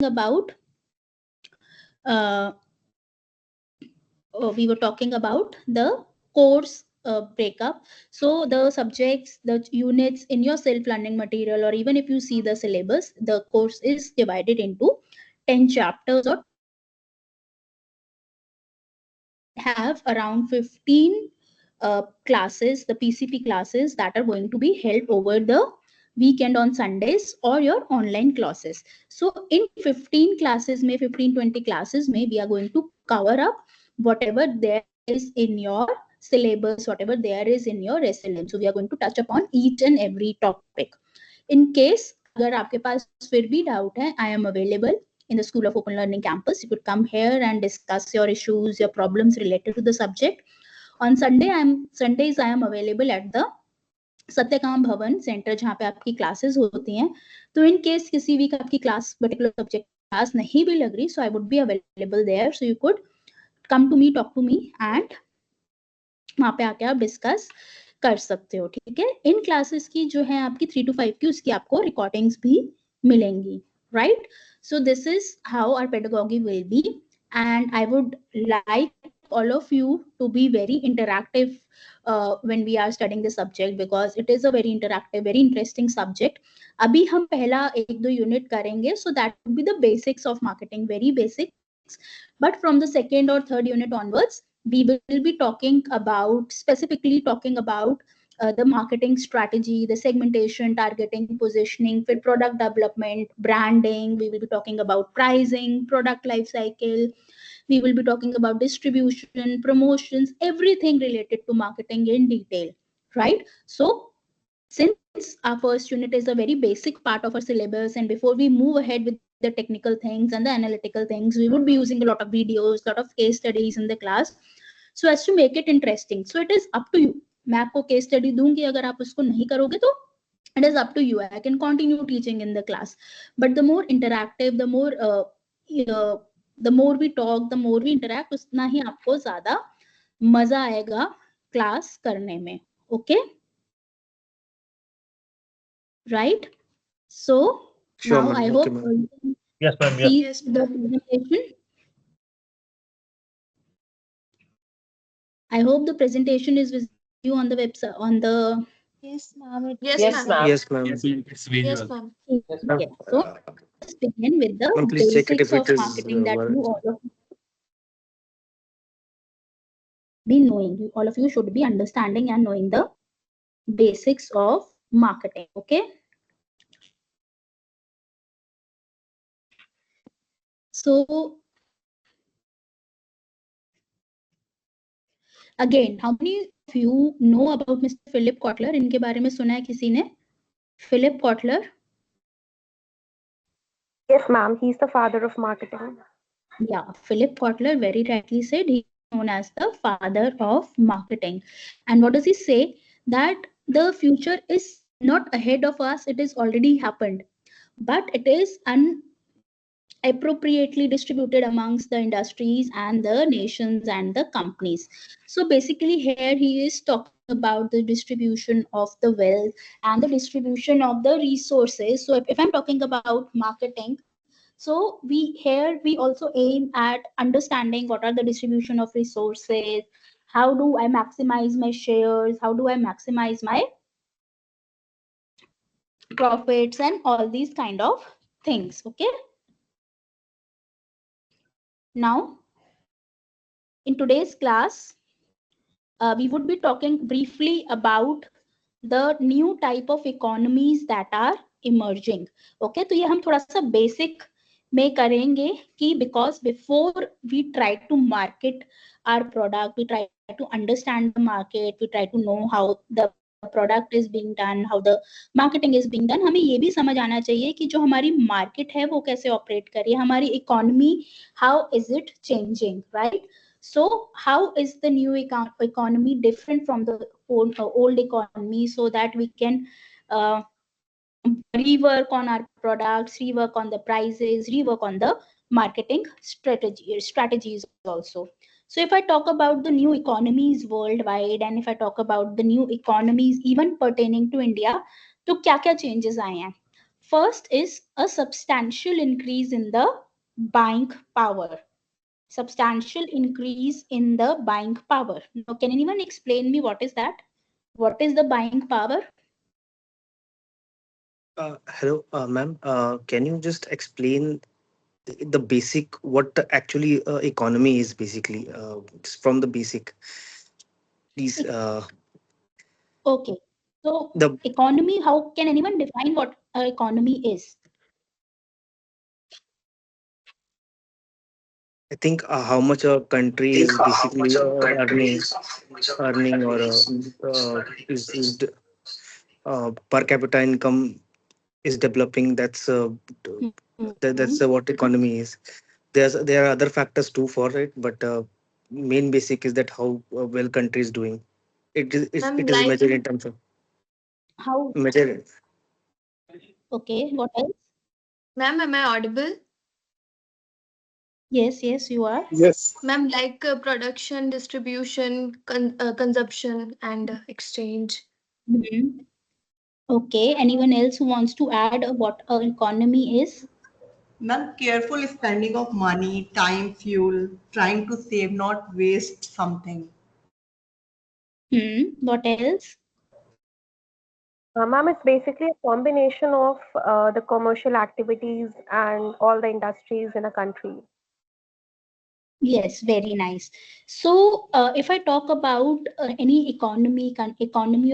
about the course breakup. So the subjects, the units in your self-learning material, or even if you see the syllabus, the course is divided into 10 chapters or have around 15 classes, the PCP classes that are going to be held over the weekend on Sundays or your online classes. So in 15 classes, 15-20 classes, we are going to cover up whatever there is in your syllabus, whatever there is in your SLM. So we are going to touch upon each and every topic. In case अगर आपके पास फिर भी doubt है, I am available in the School of Open Learning campus. You could come here and discuss your issues, your problems related to the subject. On Sundays I am available at the Satyakam भवन centre जहाँ पे आपकी classes होती हैं. तो in case किसी week आपकी class particular subject class नहीं भी लग रही, so I would be available there, so you could come to me, talk to me, and वहाँ पे आके आप डिस्कस कर सकते हो. ठीक है. इन क्लासेस की जो है आपकी 3 to 5 की, उसकी आपको रिकॉर्डिंग्स भी मिलेंगी. Right. So this is how our pedagogy will be, and I would like all of you to be very interactive when we are studying the subject, because it is a very interactive, very interesting subject. अभी हम पहला 1-2 unit करेंगे, so that would be the basics of marketing, very basics. But from the second or third unit onwards, we will be specifically talking about the marketing strategy, the segmentation, targeting, positioning, fit product development, branding. We will be talking about pricing, product life cycle. We will be talking about distribution, promotions, everything related to marketing in detail, right? So since our first unit is a very basic part of our syllabus, and before we move ahead with the technical things and the analytical things, we would be using a lot of videos, lot of case studies in the class, so as to make it interesting. So it is up to you. मैं आपको case study दूंगी, अगर आप उसको नहीं करोगे तो it is up to you. I can continue teaching in the class, but the more interactive, the more we talk, the more we interact, उतना ही आपको ज़्यादा मजा आएगा क्लास करने में. Okay, right? So Sure, now ma'am. I Okay, hope ma'am. you can Yes, ma'am. see Yes. the presentation. I hope the presentation is with you on the website, on the. Yes, ma'am. Yes, ma'am. Yes, ma'am. It's visual. Yes, ma'am. Okay, so let's begin with the Ma'am, please check it basics if of it is marketing that you working. all of you be knowing. All of you should be understanding and knowing the basics of marketing. Okay. So again, how many of you know about Mr. Philip Kotler? इनके बारे में सुना है किसी ने? Philip Kotler. Yes, ma'am. He's the father of marketing. Yeah, Philip Kotler very rightly said he is known as the father of marketing. And what does he say? That the future is not ahead of us, it is already happened, but it is appropriately distributed amongst the industries and the nations and the companies. So basically here he is talking about the distribution of the wealth and the distribution of the resources. So if I'm talking about marketing, so we also aim at understanding what are the distribution of resources, how do I maximize my shares, how do I maximize my profits, and all these kind of things. Okay. Now, in today's class, we would be talking briefly about the new type of economies that are emerging. Okay, तो ये हम थोड़ा सा basic में करेंगे कि because before we try to market our product, we try to understand the market, we try to know how the product is being done, how the marketing is being done, हमें ये भी समझ आना चाहिए कि जो हमारी market है वो कैसे operate कर रही है, हमारी economy, how is it changing, right? So how is the new economy different from the old economy, so that we can rework on our products, rework on the prices, rework on the marketing strategies also. So if I talk about the new economies worldwide, and if I talk about the new economies even pertaining to India, तो क्या क्या changes आए हैं? First is a substantial increase in the buying power. Substantial increase in the buying power. Now, can anyone explain me what is that? What is the buying power? Hello, ma'am. Can you just explain the basic what actually economy is basically just from the basic, please? Okay. So The economy, how can anyone define what economy is? I think how much a country is basically earning or is per capita income is developing. That's Hmm. what economy is. There are other factors too for it, but main basic is that how well country is doing. Ma'am, It is like, measured in terms of How? measured. Okay. What else? ma'am, am I audible? Yes, yes, you are. Yes. Ma'am, like production, distribution, consumption, and exchange. Mhm. Okay. Anyone else who wants to add what an economy is? Ma'am, careful spending of money, time, fuel, trying to save, not waste something. What else? Ma'am, it's basically a combination of the commercial activities and all the industries in a country. Yes, very nice. So, if I talk about any economy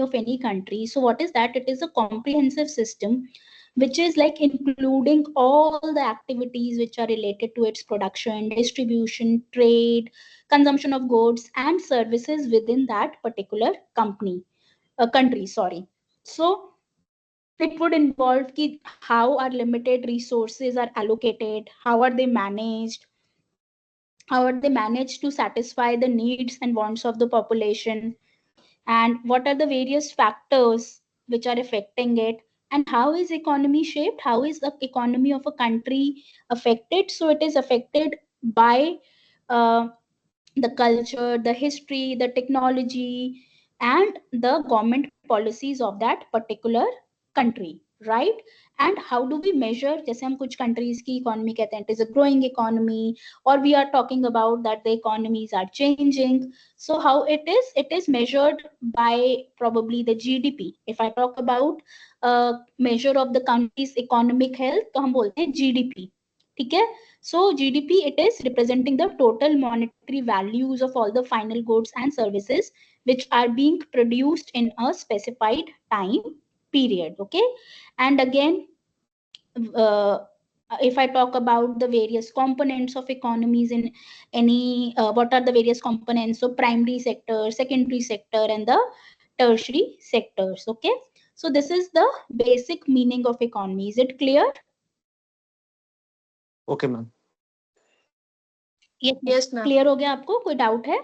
of any country, so what is that? It is a comprehensive system, which is like including all the activities which are related to its production, distribution, trade, consumption of goods and services within that particular country. Sorry. So, it would involve how our limited resources are allocated, how are they managed, how are they managed to satisfy the needs and wants of the population, and what are the various factors which are affecting it, and how is economy shaped, how is the economy of a country affected. So it is affected by uh, the culture, the history, the technology, and the government policies of that particular country, right? And how do we measure? जैसे हम कुछ countries की economy कहते हैं, it is a growing economy, or we are talking about that the economies are changing. So how it is measured by probably the GDP. If I talk about measure of the country's economic health, तो हम बोलते हैं GDP. ठीक है? So GDP, it is representing the total monetary values of all the final goods and services which are being produced in a specified time period. Okay, and again, uh, if I talk about the various components of economies in any, what are the various components? So primary sector, secondary sector, and the tertiary sectors. Okay, so this is the basic meaning of economy. Is it clear? Okay, ma'am. Yes, Yes, ma'am. Clear हो गया आपको? कोई doubt है?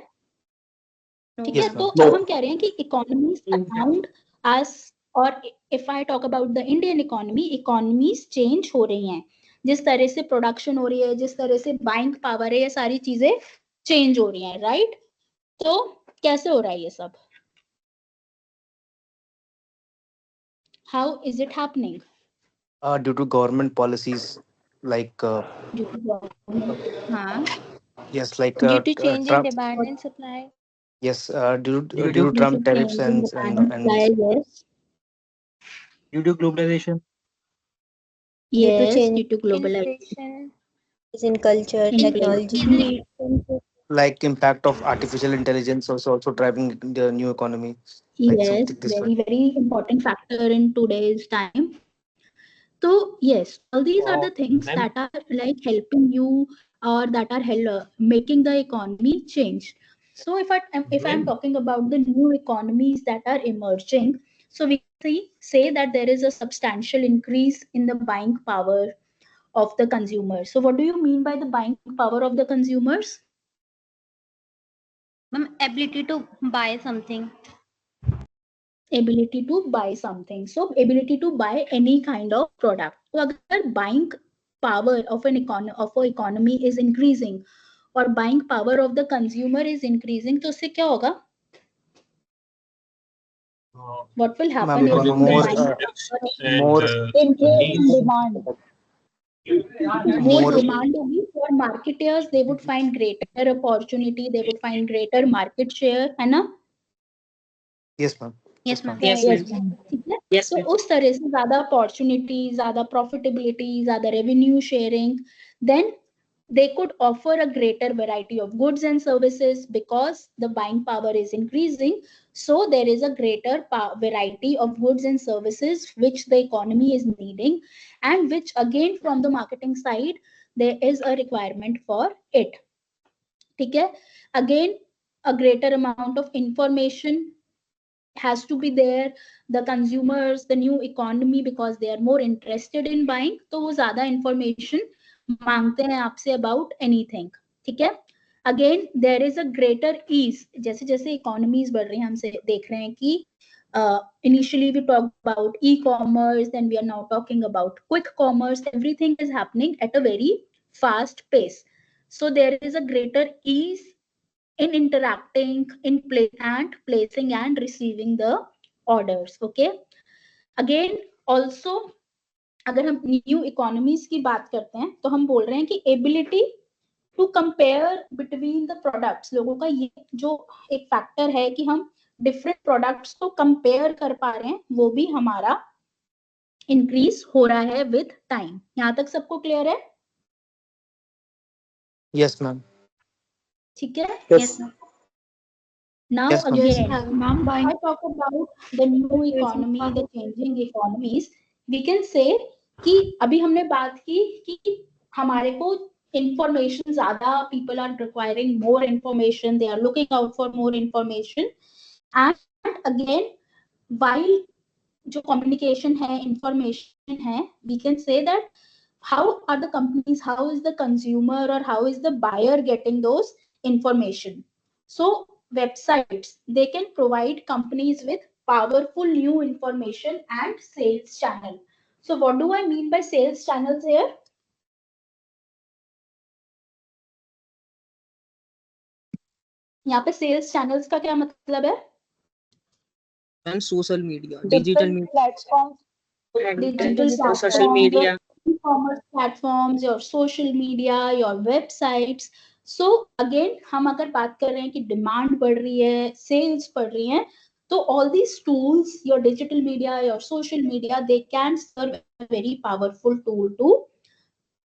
No, ठीक है, Yes, ma'am. तो ma'am. अब No. हम कह रहे हैं कि इकोनॉमीज अराउंड अस, और if I talk about the Indian economy, economies change हो रही हैं, जिस तरह से प्रोडक्शन हो रही है, जिस तरह से बाइंग पावर है, ये सारी चीजें चेंज हो रही हैं, राइट? तो कैसे हो रहा है ये सब? How is it happening? Due to government policies like due to government, हाँ, yes, like Due to change in Trump. demand and supply. Yes, Due due to to due to Trump tariffs change in demand and and supply, yes, due to globalization. Due to यस, change due to globalization, inflation in culture, technology. inflation, like impact of artificial intelligence also driving the new economy, like yes, something this way. very very important factor in today's time. So yes, all these are the things Ma'am, that are like helping you, or that are making the economy change. So if I'm ma'am, talking about the new economies that are emerging, so we can say that there is a substantial increase in the buying power of the consumer. So what do you mean by the buying power of the consumers? Ma'am, ability to buy something. Ability to buy something. So ability to buy any kind of product. So अगर buying power of a economy is increasing, or buying power of the consumer is increasing, तो उससे क्या होगा? what will happen Ma'am, is the more, buying more, increase in demand. More more. demand only for marketers. They would find greater opportunity. They would find greater market share, है ना? Yes, ma'am. Yes, ma'am. Right. Yes, ठीक है. तो उस तरह से ज़्यादा opportunity, ज़्यादा profitability, ज़्यादा revenue sharing, then they could offer a greater variety of goods and services because the buying power is increasing. So there is a greater variety of goods and services which the economy is needing, and which again from the marketing side there is a requirement for it. ठीक है. Again, a greater amount of information has to be there. The consumers, the new economy, because they are more interested in buying, तो वो ज़्यादा information मांगते हैं आपसे about anything. ठीक है. Again, there is a greater ease. जैसे जैसे economies बढ़ रही हैं, हमसे देख रहे हैं कि initially we talked about e-commerce, then we are now talking about quick commerce. Everything is happening at a very fast pace. So there is a greater ease in interacting, in play and placing and receiving the orders. Okay. Again, also, अगर हम new economies की बात करते हैं तो हम बोल रहे हैं कि ability to compare between the products. लोगों का ये जो एक फैक्टर है कि हम डिफरेंट प्रोडक्ट्स को कंपेयर कर पा रहे हैं, वो भी हमारा इंक्रीज हो रहा है विद टाइम. यहाँ तक सबको क्लियर है? Yes, ma'am. ठीक है. Yes, ma'am. Now Yes, ma'am. again, if I talk about the new economy, the changing economies, we can say कि अभी हमने बात की कि हमारे को information ज़्यादा, people are requiring more information, they are looking out for more information, and again, while जो communication है, information है, we can say that how are the companies, how is the consumer or how is the buyer getting those information. So websites, they can provide companies with powerful new information and sales channel. So what do I mean by sales channels here? यहाँ पे sales channels का क्या मतलब है? And social media, Different digital platforms, digital social platforms, media. your e-commerce platforms, your social media, your websites. So again, हम अगर बात कर रहे हैं कि demand बढ़ रही है, sales बढ़ रही हैं, तो all these tools, your digital media, your social media, they can serve a very powerful tool to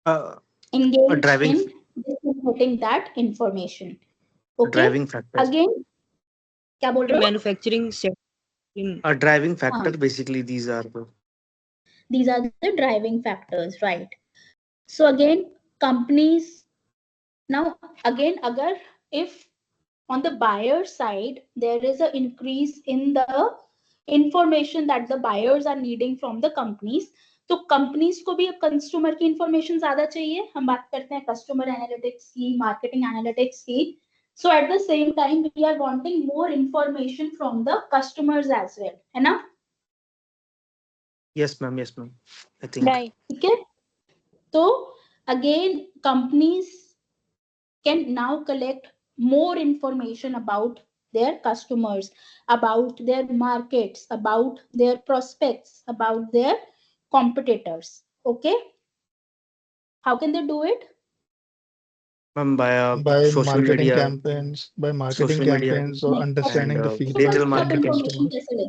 A engage driving, in disseminating that information. Okay. driving factor. Again, क्या बोल रहे हो? Manufacturing sector. A driving factor. Basically, these are the. These are the driving factors, right? So again, companies, now again, agar if on the buyer side there is an increase in the information that the buyers are needing from the companies, तो companies को भी अब consumer की information ज्यादा चाहिए. हम बात करते हैं customer analytics की, marketing analytics की. So at the same time, we are wanting more information from the customers as well, है ना? Yes, ma'am. Yes, ma'am. I think. Right. ठीक है. So again, companies can now collect more information about their customers, about their markets, about their prospects, about their competitors. Okay. How can they do it? Ma'am, by by social marketing media, campaigns, by marketing social media, campaigns, or Next, and understanding the digital feedback आप from the marketing. information customers. कैसे ले?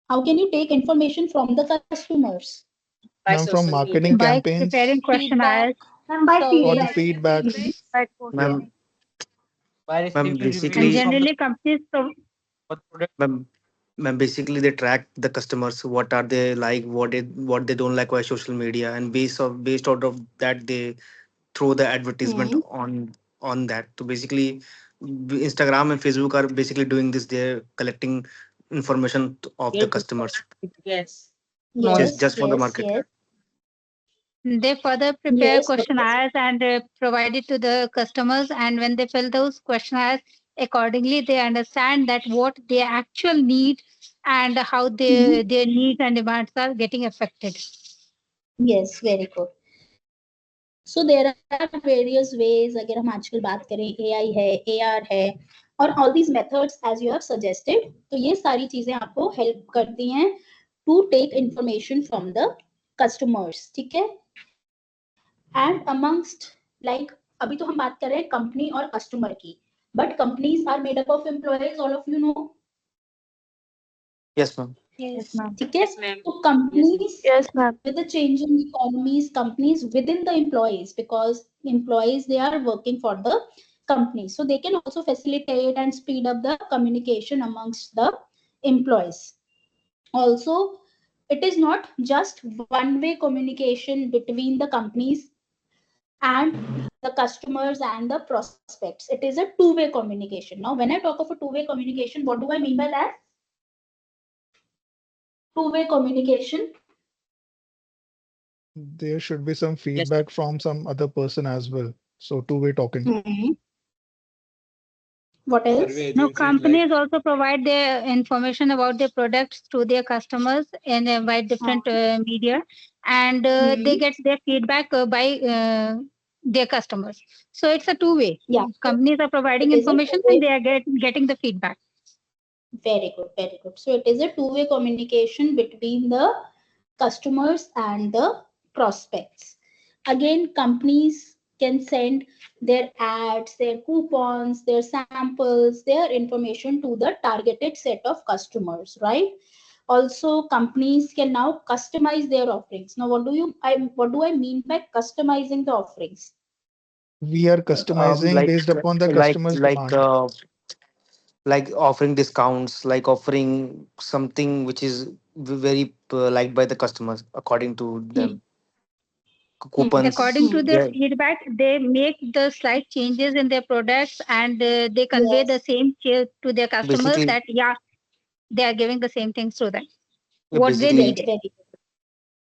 How can you take information from the customers? Now, from marketing By campaigns preparing questionnaires, And by or the feedback. feedbacks, by Ma'am, By ma'am, receiving and basically, generally companies product. ma'am, basically they track the customers. What are they like? What they don't like via social media, and based out of that, they throw the advertisement on that. So basically, Instagram and Facebook are basically doing this. They're collecting information of the customers Yes. Yes, just for the yes, market. yes. they further prepare Yes, questionnaires and provide it to the customers, and when they fill those questionnaires accordingly, they understand that what their actual need and how their needs and demands are getting affected. yes, very good. So there are various ways. अगर हम आजकल बात करें, AI है, AR है, or all these methods as you have suggested. तो ये सारी चीजें आपको help करती हैं to take information from the customers, ठीक है? And amongst, like, अभी तो हम बात कर रहे हैं company और customer की, but companies are made up of employees, all of you know. Yes, ma'am. Yes, Yes. ma'am. ठीक है? Yes, ma'am. So companies, Yes, ma'am. with the changing economies, companies within the employees, because employees, they are working for the company, so they can also facilitate and speed up the communication amongst the employees. Also, it is not just one way communication between the companies and the customers and the prospects. It is a two-way communication. Now when I talk of a two-way communication, what do I mean by that? Two-way communication. There should be some feedback from some other person as well. So two-way talking. What else? No, companies also provide their information about their products to their customers in by different media, and they get their feedback by their customers. So it's a two-way. Yeah. Companies are providing It is a information two-way. and they are getting the feedback. Very good, very good. So it is a two-way communication between the customers and the prospects. Again, companies can send their ads, their coupons, their samples, their information to the targeted set of customers, right? Also, companies can now customize their offerings. Now, what do I mean by customizing the offerings? We are customizing Like based upon the like customer's like demand. like offering discounts, like offering something which is very liked by the customers according to them. According Coupons. to their Yeah, feedback, they make the slight changes in their products and they convey the Yes, same to their customers basically, that, yeah, they are giving the same things to them, what they basically need. very, very good,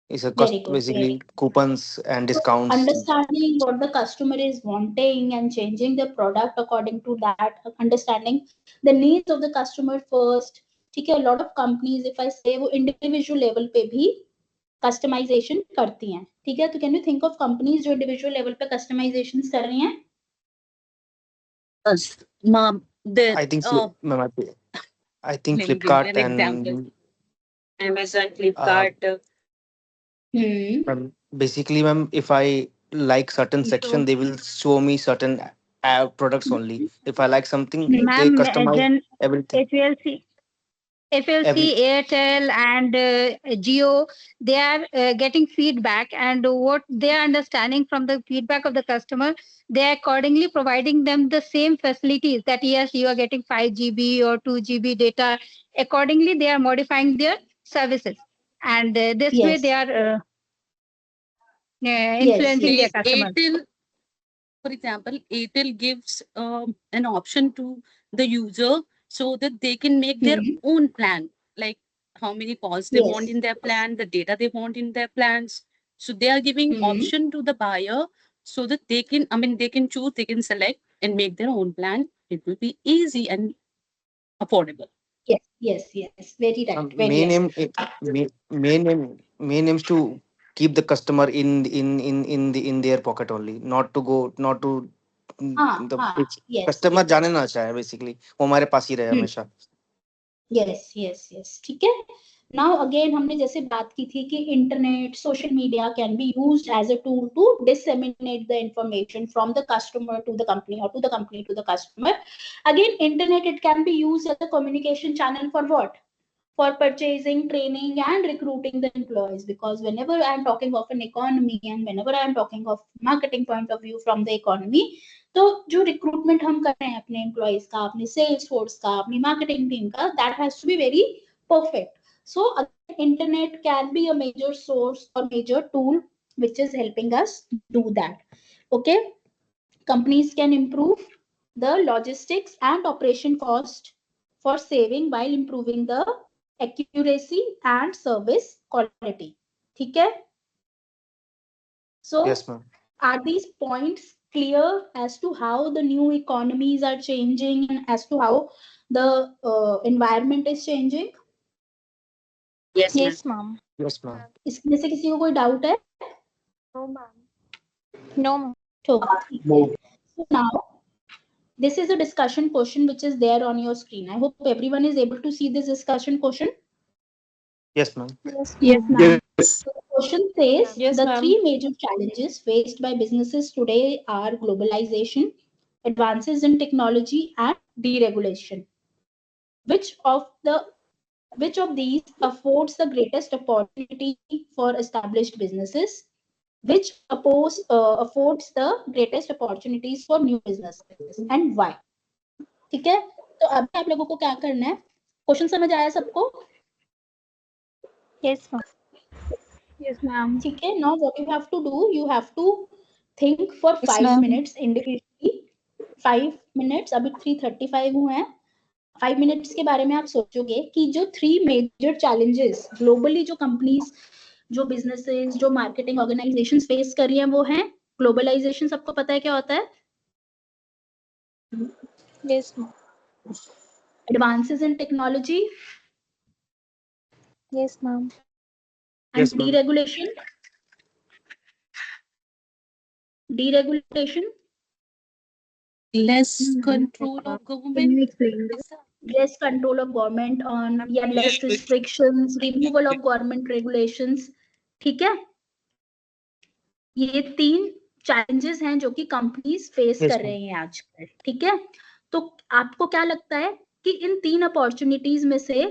it's a cost, very good, very basically coupons and So discounts. understanding what the customer is wanting and changing the product according to that, understanding the needs of the customer first. ठीक है, a lot of companies, if I say, वो individual level पे भी customization करती हैं. ठीक है, तो can you think of companies जो individual level पे customizations कर रही हैं? Ma'am, I think ma'am, I think let me give you Flipkart an example. and Amazon, uh, Flipkart. basically, ma'am, if I like certain section, So, they will show me certain products only. If I like something, they ma'am, customize then everything. if you'll see, if you'll Every see Airtel and Jio, they are getting feedback, and what they are understanding from the feedback of the customer, they are accordingly providing them the same facilities that yes, you are getting 5 GB or 2 GB data. Accordingly, they are modifying their services, and this way they Yes, are yes, influencing their yes, customers. Airtel, for example, Airtel gives an option to the user so that they can make their own plan, like how many calls they want yes. in their plan, the data they want in their plans. So they are giving option to the buyer so that they can, I mean, they can choose, they can select and make their own plan. It will be easy and affordable. Yes, yes, yes. Very right, very main right. aim, main aims to keep the customer in their pocket only, not to go, not to हाँ, the हाँ, yes, customer yes. जाने ना चाहे, basically वो हमारे पास ही रहे हमेशा. Yes yes yes ठीक है. नाउ अगेन हमने जैसे बात की थी कि internet social media can be used as a tool to disseminate the information from the customer to the company और to the company to the customer. Again internet it can be used as a communication channel for what? For purchasing, training, and recruiting the employees. Because whenever I am talking of an economy and whenever I am talking of marketing point of view from the economy, तो जो recruitment हम कर रहे हैं अपने employees का, अपने sales force का, अपनी मार्केटिंग टीम का, that has to be very perfect. So internet can be a major source और major tool which is helping us do that. Okay, companies can improve the logistics and operation cost for saving while improving the accuracy and service quality. ठीक है? So Yes, ma'am. are these points clear as to how the new economies are changing and as to how the environment is changing? Yes, ma'am. Yes, ma'am. Yes, ma'am. इसमें से किसी को कोई doubt है? No, ma'am. No, ma'am. तो ठीक है. So now This is a discussion question which is there on your screen. I hope everyone is able to see this discussion question. Yes, ma'am. Yes, Yes, ma'am. ma'am. Yes. So the question says Yes, the ma'am. three major challenges faced by businesses today are globalization, advances in technology, and deregulation. Which of the which of these affords the greatest opportunity for established businesses? Which affords the greatest opportunities for new businesses and why? ठीक है, तो अभी आप लोगों को क्या करना है? क्वेश्चन समझ आया सबको? Yes, ma'am. Yes, ma'am. ठीक है, now what you have to do, you have to think for Yes, 5 ma'am. minutes individually. 5 minutes, अभी 3:35 हुए हैं. 5 मिनट्स के बारे में आप सोचोगे कि जो 3 मेजर चैलेंजेस ग्लोबली जो कंपनीज, जो बिजनेसेस, जो मार्केटिंग ऑर्गेनाइजेशंस फेस कर रही हैं वो हैं ग्लोबलाइजेशन. सबको पता है क्या होता है? Yes, ma'am. Advances in technology Yes, ma'am. And Yes, ma'am. deregulation. Deregulation, Less control of Can you government. explain this? less control of government on, या less restrictions, removal of government regulations. ठीक है, ये 3 challenges हैं जो कि companies face Yes, कर ma'am. रही हैं आजकल. ठीक है, तो आपको क्या लगता है कि इन 3 अपॉर्चुनिटीज में से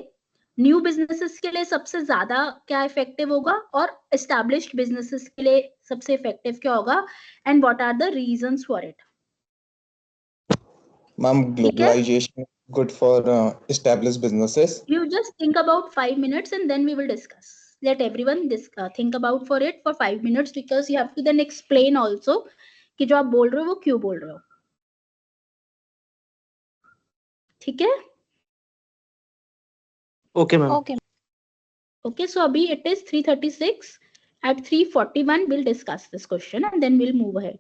न्यू बिजनेसेस के लिए सबसे ज्यादा क्या इफेक्टिव होगा और एस्टैब्लिश्ड बिजनेसेस के लिए सबसे इफेक्टिव क्या होगा, and what are the reasons for it? Ma'am, ठीक है, globalization is good for established businesses. you just think about 5 minutes and then we will discuss. Let everyone think about for it for 5 minutes, because you have to then explain also कि जो आप बोल रहे हो वो क्यों बोल रहे हो. ठीक है, Okay, ma'am. Okay. okay, so abhi it is 3:36. At 3:41 we'll discuss this question and then we'll move ahead.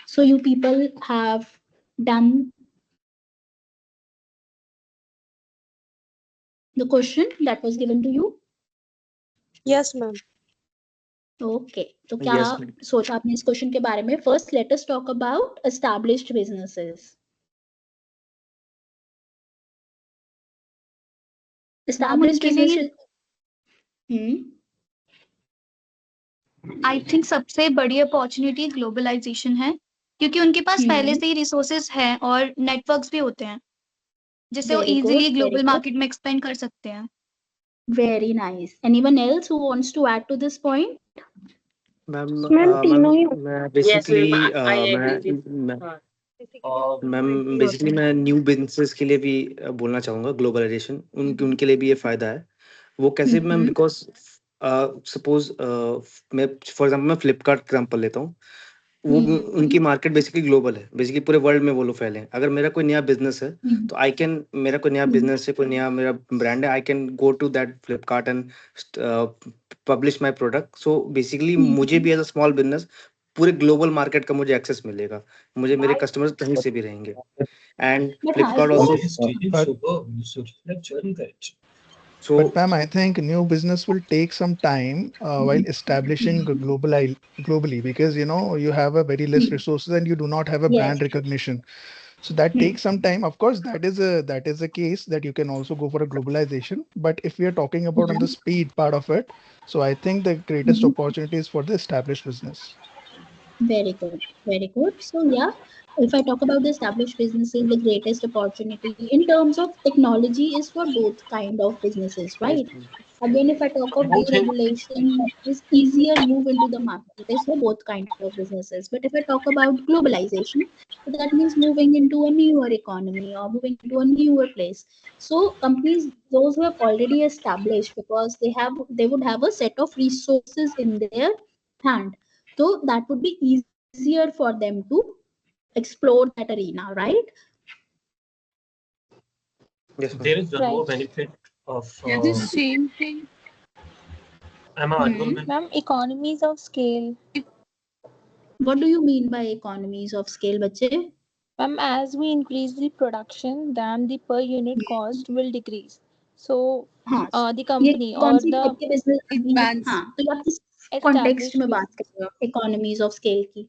So you people have done the question that was given to you. Yes, ma'am. Okay, तो क्या Yes, ma'am. सोचा आपने इस question के बारे में? First, let us talk about established businesses. Established उनके लिए businesses. आई थिंक सबसे बड़ी अपॉर्चुनिटी ग्लोबलाइजेशन है, क्योंकि उनके पास पहले से ही रिसोर्सेज हैं और नेटवर्क्स भी होते हैं, जिससे वो Very good, easily very global good. Market में एक्सपेंड कर सकते हैं. Very nice. Anyone else who wants to add to this point? Ma'am ma'am तीनों ही मैं Yes, basically ma'am. I agree with. Ma'am basically मैं न्यू बिजनेसेस के लिए भी बोलना चाहूँगा ग्लोबलाइजेशन उनके लिए भी ये फायदा है. वो कैसे मैम? बिकॉज सपोज मैं फॉर एग्जांपल मैं फ्लिपकार्ट एग्जांपल लेता हूँ. वो उनकी मार्केट बेसिकली ग्लोबल है, बेसिकली पूरे वर्ल्ड में वो लोग फैले हैं. अगर मेरा कोई नया बिजनेस है तो आई कैन, मेरा कोई नया बिजनेस है, कोई नया मेरा ब्रांड है, I can go to that Flipkart and publish my product. So basically मुझे भी एज अ स्मॉल बिजनेस पूरे ग्लोबल मार्केट का मुझे एक्सेस मिलेगा. मुझे मेरे कस्टमर्स कहीं से भी रहेंगे. एंड But फ्लिपकार्ट हाँ, also. So But ma'am, I think new business will take some time while establishing globally, because you have a very less resources and you do not have a yes. brand recognition. So that takes some time. Of course, that is a case that you can also go for a globalization. But if we are talking about on the speed part of it, so I think the greatest opportunity is for the established business. Very good, very good. So yeah, if I talk about the established businesses, the greatest opportunity in terms of technology is for both kind of businesses, yes, right? Again, if I talk of deregulation, is easier move into the market is for both kind of businesses. But if I talk about globalization, so that means moving into a newer economy or moving into a newer place. So companies, those who have already established, because they would have a set of resources in their hand, so that would be easier for them to explore that arena, right? yes, ma'am. There is one more benefit of Yeah, the same thing. am I audible, ma'am? Ma'am, economies of scale. What do you mean by economies of scale, bache? Ma'am, as we increase the production, then the per unit cost will decrease. So, हाँ, the ये company कौन or C the type के business? It bans. हाँ, तो आप किस context established में बात कर रहे हो इकोनॉमीज ऑफ स्केल की?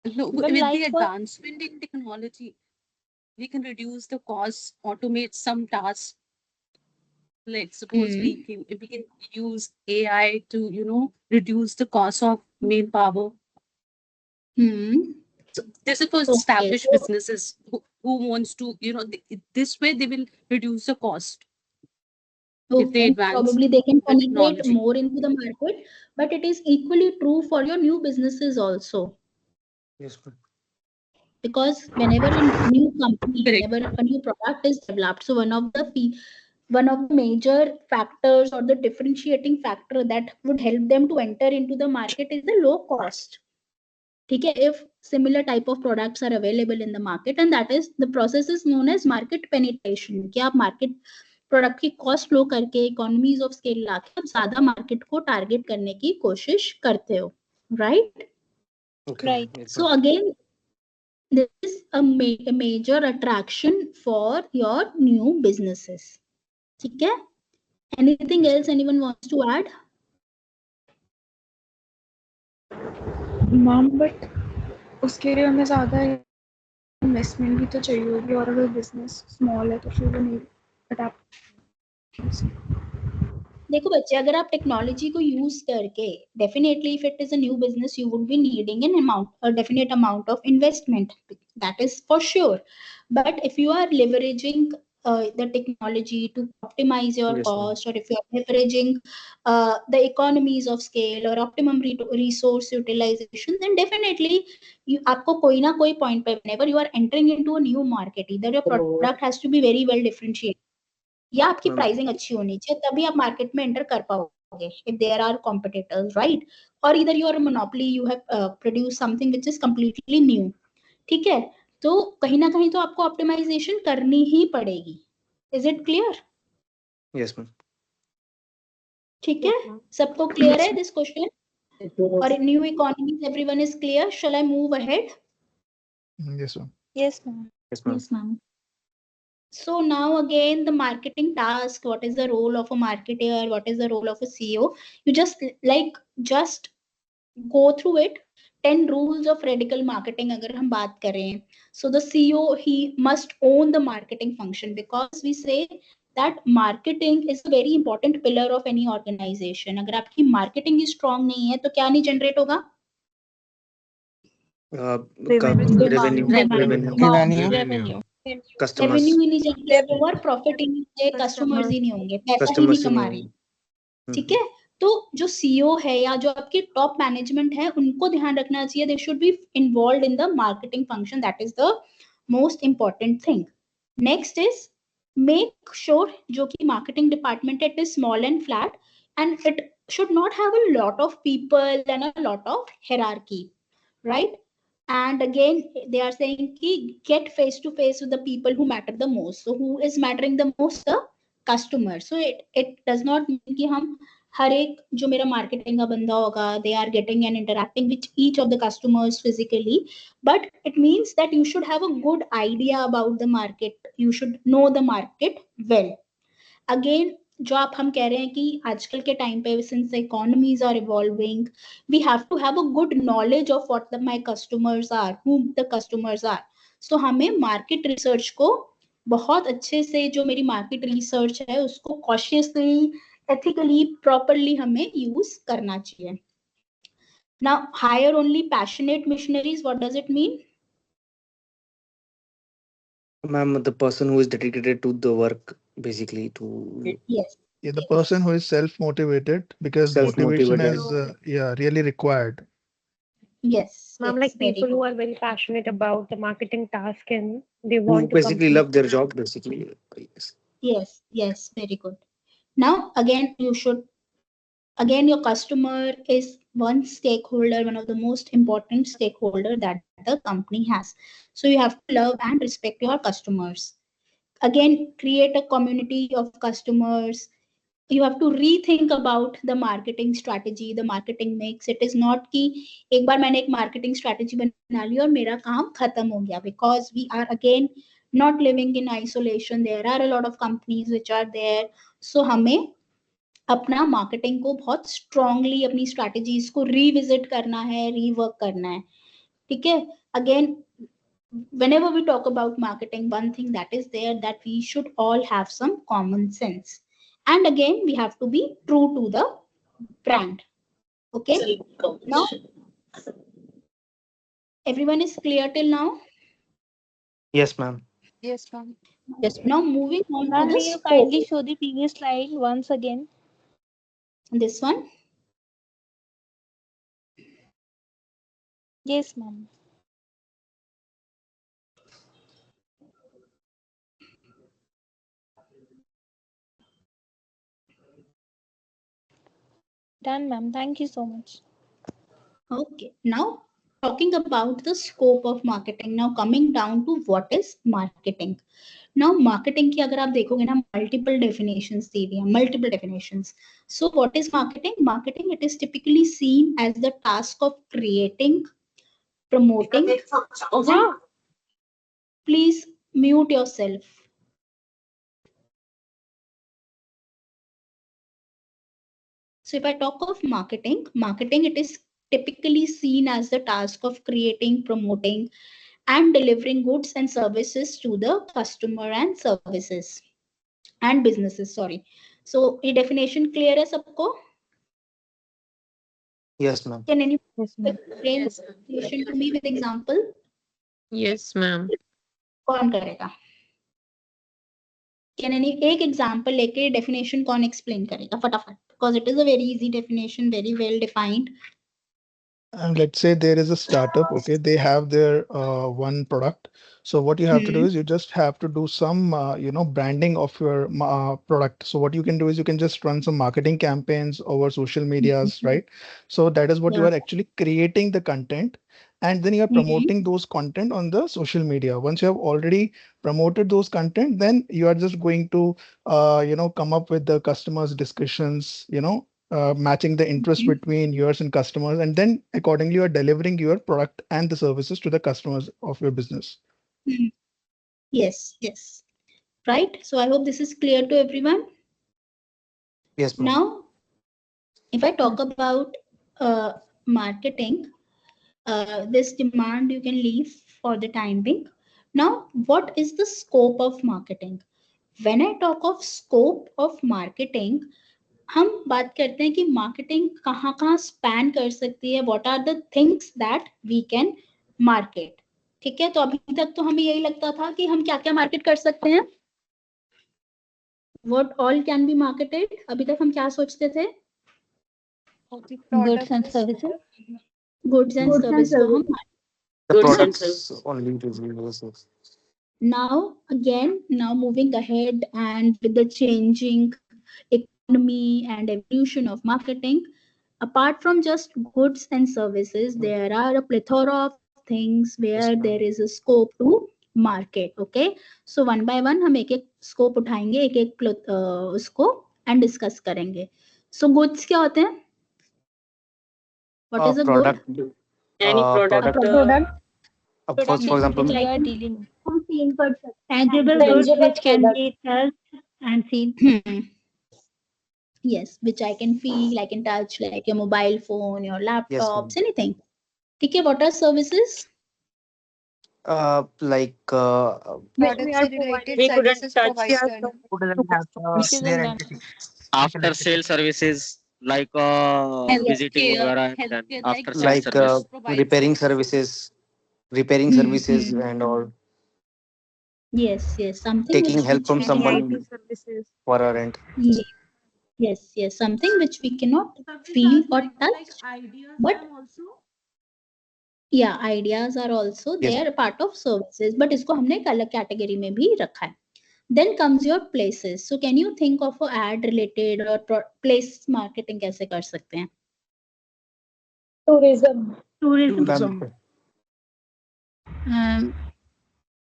No, ma'am, with like the for advancement in technology, we can reduce the costs, automate some tasks. Like suppose we can use AI to reduce the cost of manpower. Hmm. So this is for Okay, established so businesses who wants to this way they will reduce the cost if they okay, advance probably they can the penetrate technology. more into the market, but it is equally true for your new businesses also. Yes, ma'am. Because whenever a new company, Correct. whenever a new product is developed, so one of the major factors or the differentiating factor that would help them to enter into the market is the low cost. ठीक है, if similar type of products are available in the market, and that is the process is known as market penetration, कि आप market product की cost low करके economies of scale लाके आप ज्यादा market को टारगेट करने की कोशिश करते हो, right? Okay, right. yes, So ma'am. again, this is a major attraction for your new businesses. ठीक है? Anything Yes, else anyone wants to add? Ma'am but उसके लिए हमें ज़्यादा इन्वेस्टमेंट भी तो चाहिए होगी, और अगर बिजनेस स्मॉल है तो फिर वो नहीं अडेप्ट. देखो बच्चे, अगर आप टेक्नोलॉजी को यूज करके, definitely if it is a new business you would be needing an amount, a definite amount of investment, that is for sure. But if you are leveraging the technology to optimize your yes, ma'am. cost, or if you are leveraging the economies of scale or optimum resource utilization, then definitely आपको कोई ना कोई point पे, whenever you are entering into a new market, either your product has to be very well differentiated या आपकी Ma'am, pricing अच्छी होनी चाहिए, तभी आप मार्केट में एंटर कर पाओगे if there are competitors, right? और इधर you are monopoly, you have produce something which is completely new. ठीक है, तो कहीं ना कहीं तो आपको ऑप्टिमाइजेशन करनी ही पड़ेगी. Is it clear? yes, ma'am. ठीक है, सबको क्लियर है this question? Or in new economies, everyone is clear. Shall I move ahead? Yes, ma'am. Yes, ma'am. Yes, ma'am. Yes, ma'am. So now again, the marketing task, what is the role of a marketer? What is the role of a CEO? You just go through it. 10 rules of radical marketing अगर हम बात करें. So the CEO, he must own the marketing function, because we say that marketing is a very important pillar of any organization. अगर आपकी marketing ही strong नहीं है तो क्या नहीं generate होगा? Revenue. Revenue, revenue, Revenue. Revenue. customers, revenue ही नहीं जनरेट होगा और प्रॉफिट ही नहीं होंगे, कस्टमर्स ही नहीं होंगे, पैसा ही नहीं customers कमा in रही. ठीक है. तो जो सीईओ है या जो आपके टॉप मैनेजमेंट है, उनको ध्यान रखना चाहिए, they should be involved in the marketing function. That is the most important thing. Next is make sure जो कि marketing department it is small and flat, and it should not have a lot of people and a lot of hierarchy, right? And again they are saying ki get face to face with the people who matter the most. So who is mattering the most? The customer. So it does not mean कि हम हर एक जो मेरा marketing का बंदा होगा, they are getting and interacting with each of the customers physically, but it means that you should have a good idea about the market. You should know the market well. Again जो आप हम कह रहे हैं कि आजकल के time पे since economies are evolving, we have to have a good knowledge of what my customers are, who the customers are. So हमें मार्केट रिसर्च को बहुत अच्छे से, जो मेरी मार्केट रिसर्च है उसको कॉशियसली, एथिकली, प्रॉपरली हमें यूज करना चाहिए. Now hire only passionate missionaries, what does it mean? ma'am, the person who is dedicated to the work, basically to Yes. Yeah, the person who is self-motivated, because self motivation motivated. is yeah, really required. Yes. Ma'am, Yes. like Very people good. who are very passionate about the marketing task and they Who want to basically complete love their that. job, basically. Yes. Yes. Yes. Very good. Now again you should, again your customer is one stakeholder, one of the most important stakeholder that the company has. So you have to love and respect your customers. Again create a community of customers. You have to rethink about the marketing strategy, the marketing mix. It is not कि एक बार मैंने एक marketing strategy बना ली और मेरा काम खत्म हो गया, because we are again not living in isolation. There are a lot of companies which are there. So हमें अपना मार्केटिंग को बहुत स्ट्रांगली अपनी स्ट्रैटेजीज को रिविजिट करना है, रीवर्क करना है. ठीक है. Again whenever we talk about marketing, one thing that is there, that we should all have some common sense, and again we have to be true to the brand. Okay. Now everyone is clear till now? Yes, ma'am. Yes, ma'am. Yes. Now moving on to Ma'am, the may you scope. kindly show the previous slide once again? This one. Yes, ma'am. Done, ma'am. Thank you so much. Okay. Now talking about the scope of marketing. Now coming down to what is marketing. Now marketing की अगर आप देखोगे ना, multiple definitions दी हुई हैं, multiple definitions. So what is marketing? Marketing, it is typically seen as the task of creating, promoting. Please mute yourself. So if I talk of marketing, marketing, it is typically seen as the task of creating, promoting, and delivering goods and services to the customer and services and businesses. Sorry. So a definition clear है सबको? Yes, ma'am. Can anyone Yes, ma'am. explain the definition to me with example? Yes, ma'am. कौन करेगा? Can any एक example लेके definition कौन explain करेगा फटाफट? Because it is a very easy definition, very well defined. And let's say there is a startup, okay, they have their one product. So what you have to do is you just have to do some, branding of your product. So what you can do is you can just run some marketing campaigns over social medias, right? So that is what you Yeah. are actually creating the content, and then you are promoting those content on the social media. Once you have already promoted those content, then you are just going to, come up with the customers discussions, matching the interest between yours and customers, and then accordingly you are delivering your product and the services to the customers of your business. Yes, yes. Right. So I hope this is clear to everyone. Yes, ma'am. Now, if I talk about marketing, this demand you can leave for the time being. Now, what is the scope of marketing? When I talk of scope of marketing, हम बात करते हैं कि marketing कहाँ कहाँ span कर सकती है, what are the things that we can market. ठीक है, तो अभी तक तो हमें यही लगता था कि हम क्या क्या मार्केट कर सकते हैं, what all can be marketed. अभी तक हम क्या सोचते थे, Goods and services. Goods and service को हम The Goods and products only reviews. now again, now moving ahead and with the changing economy and evolution of marketing, apart from just goods and services, there are a plethora of things where Yes, there ma'am. is a scope to market. Okay, so one by one हम एक एक scope उठाएंगे, एक एक उसको and discuss करेंगे. So goods क्या होते हैं? What is a good? Product. any product. Product For example, which we are dealing. Tangible goods which can be touched and seen. Yes, which I can feel, I can touch, like your mobile phone, your yes, ma'am. laptops, anything. Okay, what are services? Like We couldn't touch Who doesn't have Which is their in entity. after sale services like visiting वगैरह and then after sale like service. repairing services and all, Yes, yes, something taking which help from we cannot. someone for a rent. Yes, yes, something which we cannot feel or touch, but yeah, ideas are also Yes. there, part of services, but इसको हमने एक अलग category में भी रखा है. Then comes your places. So can you think of a ad related or place marketing कैसे कर सकते हैं? Tourism. Tourism.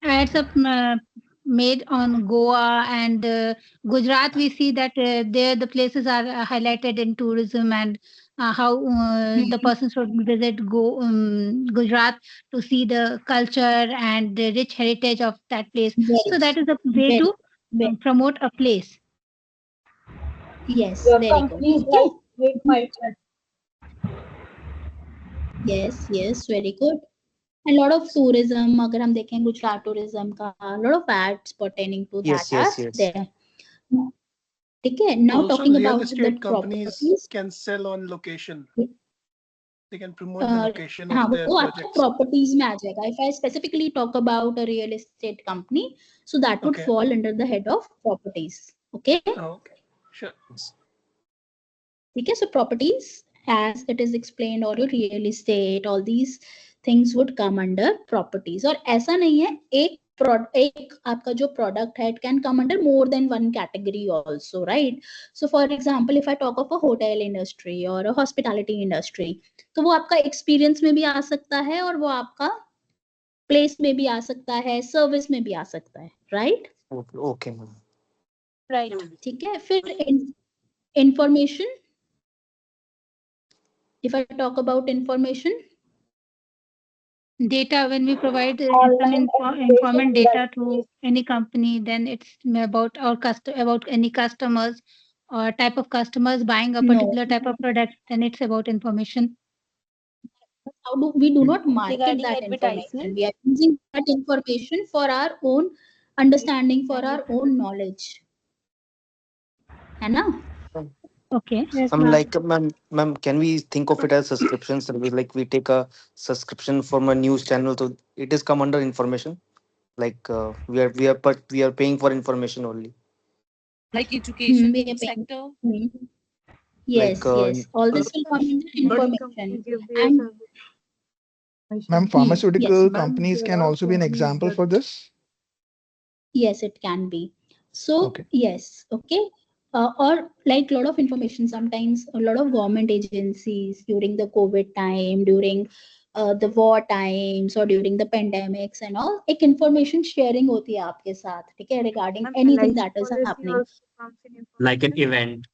Ads are made on Goa and Gujarat. We see that there the places are highlighted in tourism and how the person should visit Gujarat to see the culture and the rich heritage of that place. So that is a way to promote a place. Yes, Your very good. company is Okay. like Great Mindset. Yes, yes, very good. And a lot of tourism, अगर हम देखें Gujarat tourism का, a lot of ads pertaining to Yes, that yes, are yes. there. ठीक है. Now Also, talking real about the estate companies properties. can sell on location. They can promote the location हाँ, of their वो आपको projects. properties में आ जाएगा. If I specifically talk about a real estate company, so that would Okay. fall under the head of properties. Okay. Oh, okay. Sure. ठीक है. So properties, as it is explained, or your real estate, all these things would come under properties. और ऐसा नहीं है, एक आपका जो product है, it can come under more than one category also, right? So for example, if I talk of a hotel industry or a hospitality industry, तो वो आपका experience में भी आ सकता है और वो आपका place में भी आ सकता है, service में भी आ सकता है, right? Okay, ma'am. Right. ठीक है. फिर information. If I talk about information, Data, when we provide some Online informant education data to any company, then it's about about any customers or type of customers buying a No. particular type of product, then it's about information. We do not market Regarding that advertisement. information. We are using that information for our own understanding, for our own knowledge. है ना? Okay. Yes, I'm ma'am. like, ma'am, can we think of it as subscription service? Like we take a subscription from a news channel, so it is come under information. Like we are paying for information only. like education We are paying. sector. Yes, Like yes. All this will come under information. And Ma'am, pharmaceutical yes, companies can also be an example for this. yes, it can be. So Okay. yes, okay. Or like a lot of information, sometimes a lot of government agencies during the COVID time, during the war times or during the pandemics and all, एक information sharing होती है आपके साथ, ठीक है, regarding anything that is happening. Like an event.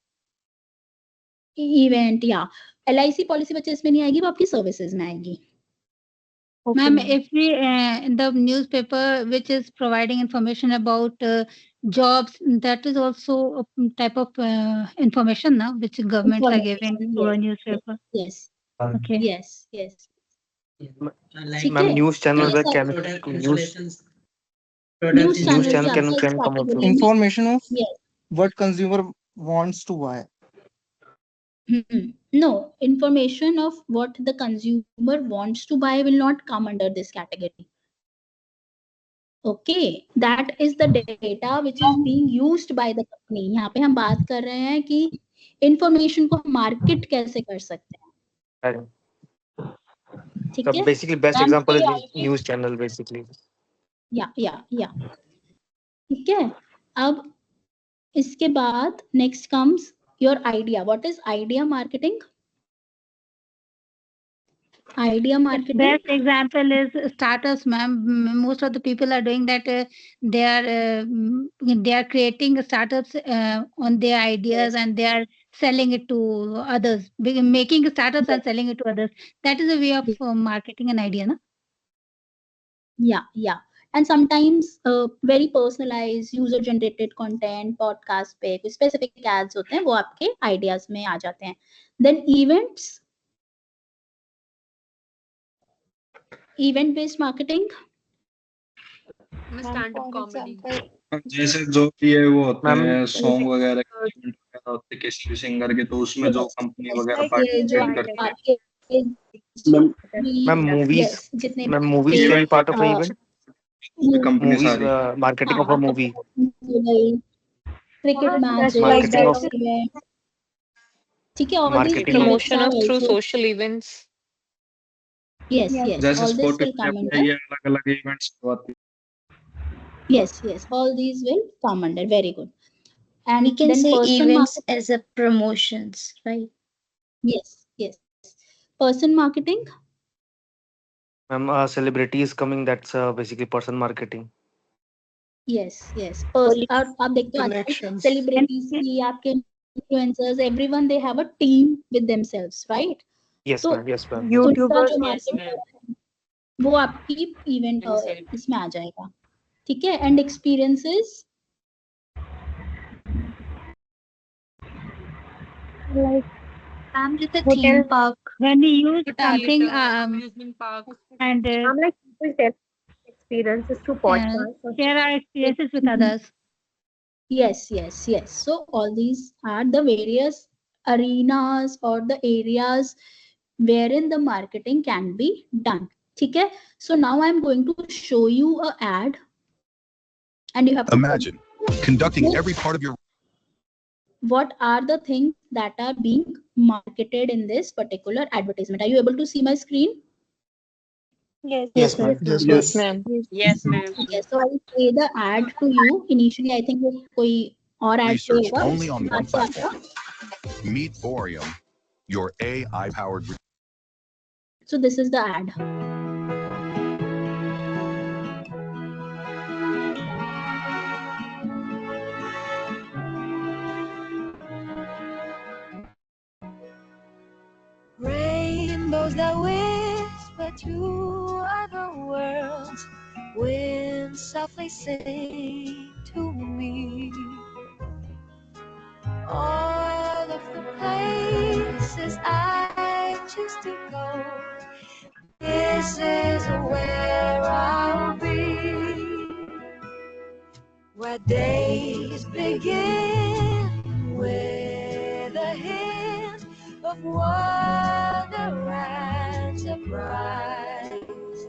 Event या LIC policy बच्चे इसमें नहीं आएगी, वो आपकी सर्विसेज में आएगी. Ma'am, if we in the newspaper which is providing information about jobs, that is also a type of information now which governments are giving to a newspaper. Yes. Okay. Yes. Yes. Ma'am news channel पे can news channel can come up Information of Yes. what consumer wants to buy. No, information of what the consumer wants to buy will not come under this category. Okay, that is the data which is being used by the company. यहाँ पे हम बात कर रहे हैं कि information को market कैसे कर सकते हैं. ठीक है. Basically best example is news channel basically. या ठीक है. अब इसके बाद next comes your idea. What is idea marketing? Idea marketing. Best example is startups, ma'am. Most of the people are doing that. They are creating startups on their ideas, and they are selling it to others. Making startups and selling it to others. That is a way of marketing an idea, na? Yeah. And sometimes very personalized user generated content podcast पे कुछ specific ads होते हैं, वो आपके ideas में आ जाते हैं. Then event based marketing. Stand up comedy. जैसे जो भी है वो होते हैं सॉन्ग वगैरह इवेंट वगैरह होते हैं किसी भी सिंगर के, तो उसमें जो कंपनी वगैरह पार्टिसिपेट करती है. Ma'am movies can part of event. Company सारी marketing of a movie. Cricket matches, marketing of events. ठीक है. All these Promotion of through also. social events. Yes. जैसे All this will Spotify come पे under. ये अलग-अलग events करवाती है. Yes. All these will come under. Very good. And We can then say person events marketing. as a promotions, right? Yes. Person marketing. Ma'am celebrities coming, that's basically person marketing. Yes. आप देखते हो आजकल celebrities की, आपके influencers, everyone they have a team with themselves, right? Yes ma'am. YouTubers जो market है वो आपकी इवेंट इसमें आ जाएगा. ठीक है. And experiences Like With a hotel. theme park. When you use something amusement park. and I'm like people tell experiences through podcasts. share our experiences with others. Yes. So all these are the various arenas or the areas wherein the marketing can be done. ठीक है. So now I'm going to show you a ad and you have to imagine conducting every part of your. What are the things that are being marketed in this particular advertisement? Are you able to see my screen? Yes, ma'am. Yes, ma'am. Yes, ma'am. Yes. So I'll play the ad to you. Initially, I think कोई और ad play Research होगा. only on one platform. Meet Boreum, your AI-powered. So this is the ad. Rainbows that whisper to other worlds, winds softly sing to me. All of the places I choose to go, this is where I'll be. Where days begin with a hint of wonder and surprise.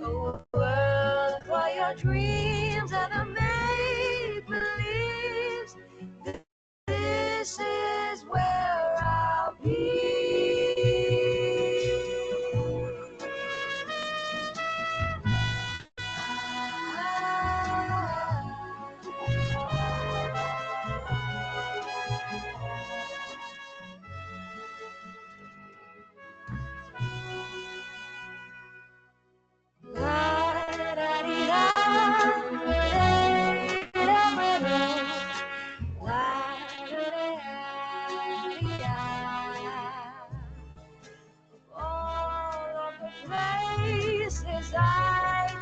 A world for your dreams and the make-believes. This is where I'll be.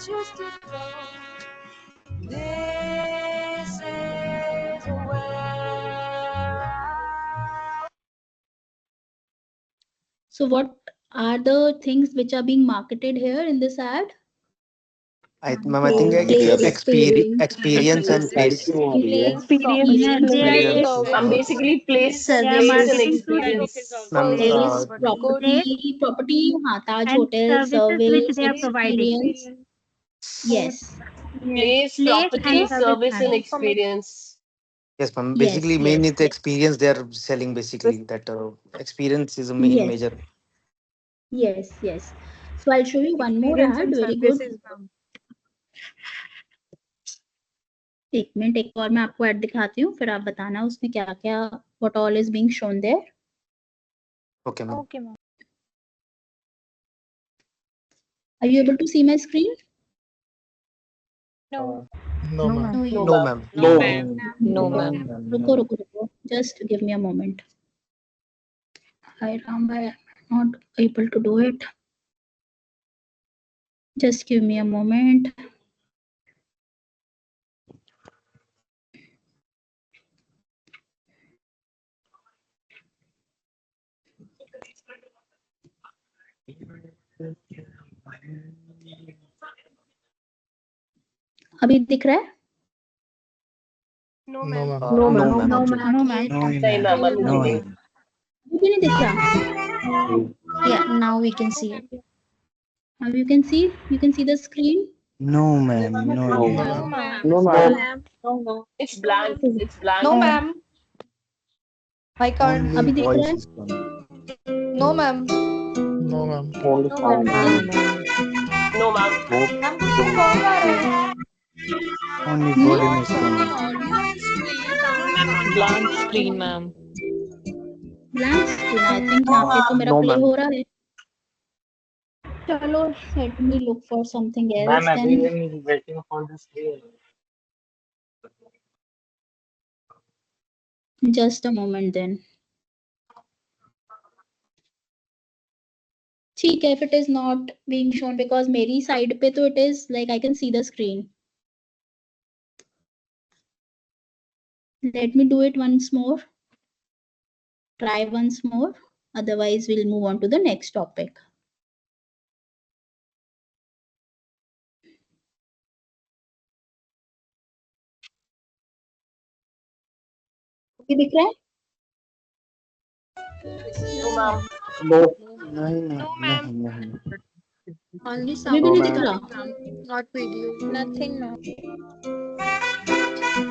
choose to go. This is where So what are the things which are being marketed here in this ad? Ma'am, I think Place it's experience. experience and pace. Experience. Yeah, they are Experience. taking Place, they are place and marketing to experience. Ma'am, Place, place property, हाँ, Taj and Hotel, services which service, they are providing. experience. Yes. Yes. Place, Place and property, service service and management. experience. yes, ma'am. Yes, Basically, main yes, is the yes. experience they are selling. Basically, that experience is a main Yes, major. yes, yes. So I'll show you one more Experience ad. and Very good. services, ma'am. एक minute, एक और मैं आपको add दिखाती हूँ, फिर आप बताना उसमें क्या क्या what all is being shown there. Okay, ma'am. Okay, ma'am. Are you able to see my screen? No. No, ma'am. No, ma'am. No, ma'am. No, ma'am. रुको रुको रुको. Just give me a moment. Hi Ram, I'm not able to do it. Just give me a moment. अभी दिख रहा है? No, No, ma'am. ma'am. No, ma'am. No, Actually. ma'am. No, ma'am. नहीं ma'am अभी नहीं है अभी नहीं दिख रहा? Yeah, now we can see it. Now you can see? You can see the screen? No, ma'am. No, No, ma'am. No, ma'am. ma'am. No, No, ma'am. ma'am. it's blank it's blank No, ma'am. I can't. Only अभी दिख रहा voice है? is coming. No, ma'am. No, ma'am. Only No, sound. ma'am. no ma'am ma'am कुछ तो song आ रहा है. Only Hmm? volume is coming. Blank screen, ma'am. Blank screen. I think यहाँ पे तो मेरा No, play ma'am. हो रहा है. चलो, let me look for something else then. Waiting for this day. Just a moment then. ठीक है, if it is not being shown because मेरी side पे तो it is like I can see the screen. Let me do it once more. Try once more. Otherwise, we'll move on to the next topic. Okay, दिख रहा है? no ma'am No. नहीं. Only अभी sound भी No, नहीं is दिख ma'am. रहा? coming, ma'am. Not video. Nothing, ma'am.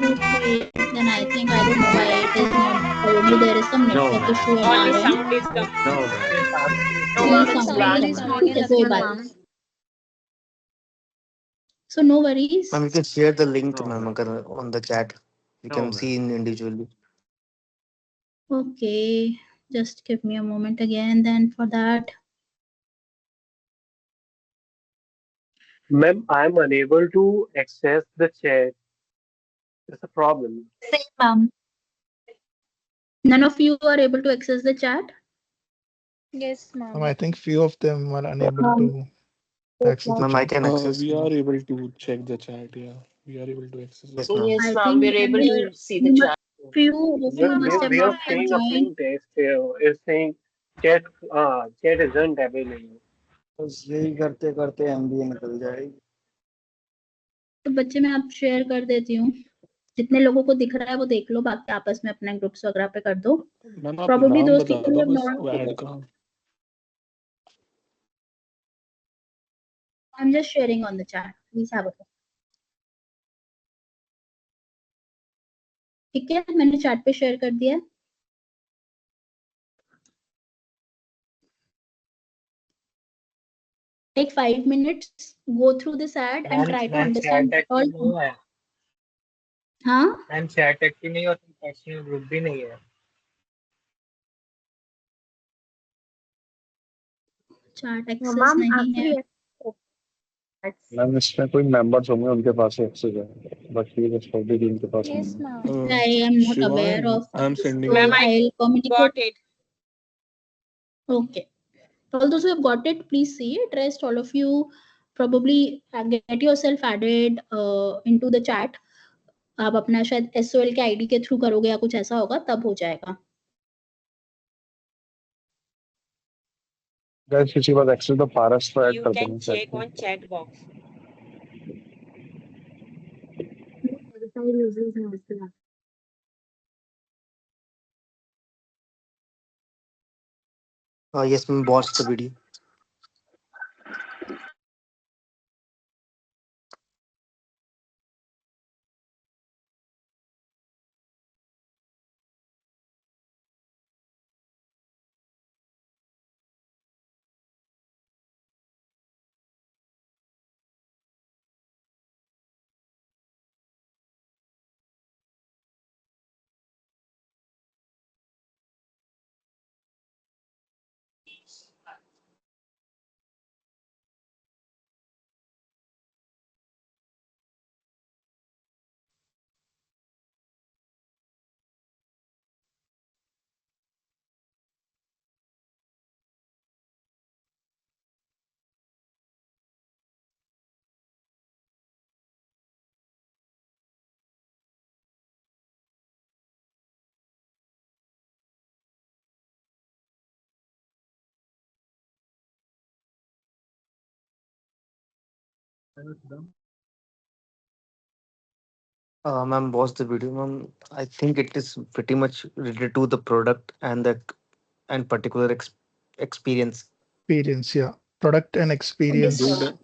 Okay, then I think I don't know why it is not. Probably there is some No, network ma'am. issue at Only our end. sound is coming. No, ma'am. no Only ma'am it's sound is blank Only coming. sound ठीक है, is कोई coming, बात ma'am. नहीं. So no worries. Ma'am, you can share the link, No, ma'am, ma'am. अगर on the chat. You No, can ma'am. see in individually. Okay, just give me a moment again then for that. Ma'am, I am unable to access the chat. It's a problem. Same, ma'am. None of you are able to access the chat? Yes, Ma'am, ma'am. I think few of them are unable to access the Ma'am, I chat. can access. We are able to check the chat. Yeah, we are able to access it. Yes, ma'am. yes I ma'am think we're able there to see the chat few of you must have They are not saying a joined. plain text here. It's saying chat, chat isn't available. बस यही करते करते MBA निकल जाएगी. तो बच्चे मैं आप शेयर कर देती हूँ. जितने लोगों को दिख रहा है वो देख लो, बाकी आपस में अपने ग्रुप्स वगैरह पे कर दो. मैम आप Probably नाम those बता people दो who have बस not. वो ऐड का. I'm just sharing on the chat. Please have a look. ठीक है, मैंने चैट पे शेयर कर दिया. Take 5 minutes, go through this ad and try to understand what all. हाँ? मैम चैट एक्टिव नहीं और पर्सनल ग्रुप भी नहीं है. Chat No, access ma'am. नहीं है. Actually, मैम इसमें कोई मेंबर्स होंगे उनके पास एक्सेस है बाकी बस पब्लिक उनके पास Yes, नहीं ma'am. I am not aware Shivang, of I'm this, sending so Ma'am, you. I I'll communicate. got it. Okay. All those who have got it, please see it. Rest, all of you probably get yourself added into the chat. आप अपना शायद SOL के ID के through करोगे या कुछ ऐसा होगा, तब हो जाएगा. Guys, किसी बात एक्सेल तो पारस को ऐड You कर can देना check चाहिए. on chat box. Yes, ma'am. Watch the video. Ma'am, watch the video, ma'am. I think it is pretty much related to the product and the and particular experience. Experience, yeah. Product and experience. Good,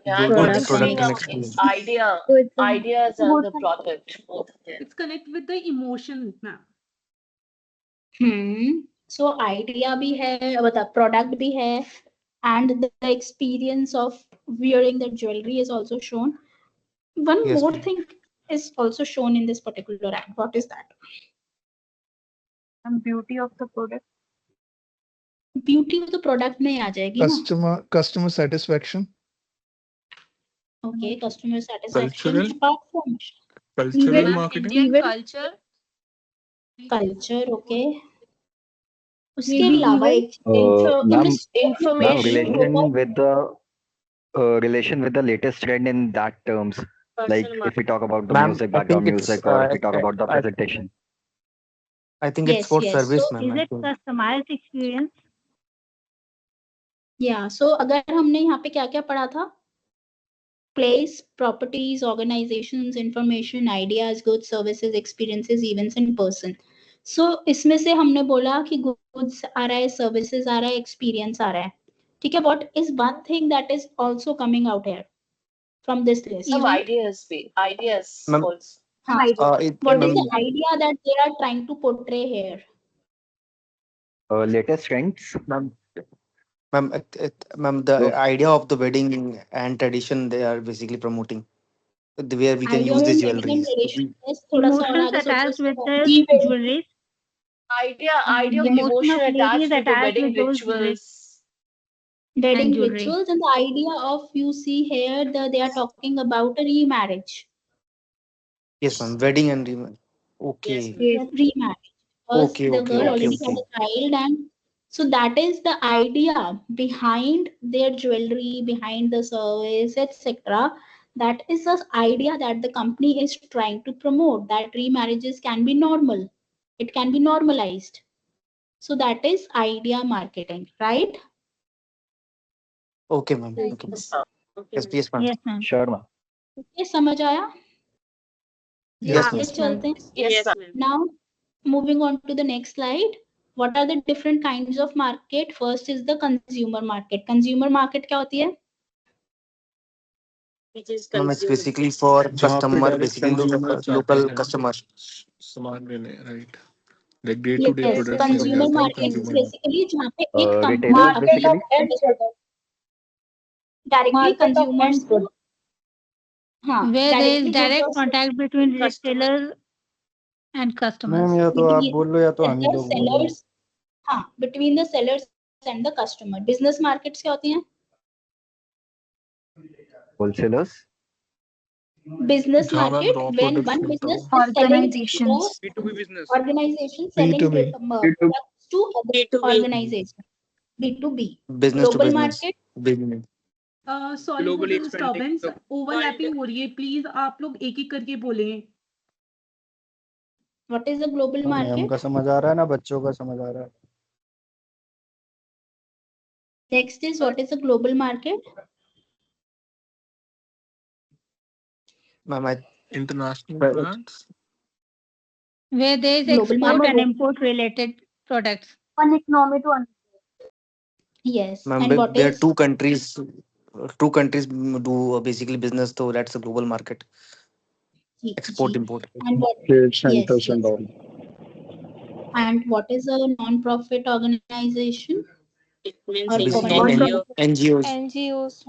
Yeah, I'm good not product saying and it's experience. idea. So it's Ideas are both the product, both of them. It's connect with the emotion, ma'am. So idea भी है, मतलब product भी है, and the experience of wearing the jewelry is also shown. One Yes, more ma'am. thing is also shown in this particular ad. What is that? And beauty of the product. Beauty of the product में आ जाएगी ना. Customer satisfaction. Okay, customer satisfaction. Cultural, Apart from cultural even marketing. Indian culture. culture, okay. उसके Maybe अलावा even एक चीज Ma'am, ma'am, Information. relation with the latest trend in that terms. Like Personal if we talk about the Ma'am, music, I think background it's music, or if we talk about the presentation. I think it's yes for yes. service, So ma'am. is I it think. customized experience? yeah, so अगर हमने यहाँ पे क्या क्या पढ़ा था? Place, properties, organizations, information, ideas, goods, services, experiences, events in person. So इसमें से हमने बोला कि goods आ रहा है, services आ रहा है, experience आ रहा है. ठीक है. What is one thing that is also coming out here from this list? Some ideas, ideas Ma'am, also. हाँ. it, What is ma'am, the idea that they are trying to portray here? Latest trends. Ma'am, the idea of the wedding and tradition they are basically promoting, where we can Idea use of the wedding and jewelries. tradition. Yes, थोड़ा सा और Emotions आगे सोचो attached इसके with बाद. the Pre-wedding. jewelry. Idea of Emotion emotion of ladies attached with the attached wedding with those jewelry rituals. Wedding and jewelry. rituals, and the idea of, you see here, they are talking about a remarriage. Yes, ma'am. Wedding and Yes, okay, ma'am. Yes. Remarriage, because okay, the okay, girl okay, already had okay. a child, and so that is the idea behind their jewelry, behind the service, etc. That is the idea that the company is trying to promote, that remarriages can be normal, it can be normalized. So that is idea marketing, right? Okay, ma'am. Okay, ma'am. Yes, ma'am. Okay, Yes, ma'am. yes, ma'am. Yes, ma'am. Sure, ma'am. ये समझ आया? Yes, आगे ma'am. Yes, ma'am. चलते हैं. Yes, ma'am. Now moving on to the next slide. What are the different kinds of market? First is the consumer market. Consumer market क्या होती है? Which is Ma'am, it's consumer. basically for जहाँ पे customer, direct basically consumer जाते local हैं customer. सामान लेने, right? Like day to day Yes, products लेने consumer जाते हैं market is consumer market. basically जहाँ पे एक company Retailers अपने basically. directly consumers को, हाँ, Where there is directly direct goods contact between customers. retailers and ma'am customers. या तो आप Between बोल लो या तो हम ही the लोग बोलेंगे. sellers, हाँ, between the sellers and the customer. Business markets क्या होती हैं? Wholesalers. Business जहाँ ma'am market, raw when products one मिलता business हो. is selling the Organizations. B2B business. organization selling B2B. products to other B2B. organization. B2B. Business to Global business. market, Business. Sorry for the disturbance, overlapping हो रही है, please आप लोग एक एक करके बोलें। What is the global ना मैम का market? समझ आ रहा है ना बच्चों का समझ आ रहा है। Next is what is the global market? Ma'am, International well, brands. where there is Global export market. and import related products. One economy to another. Yes. ma'am, And what where is two countries do basically business, so that's a global market. G, Export G. import. And what? Trade Yes, centers and yes. all. And what is a non-profit organization It means or Basically, NGO. NGOs. NGOs.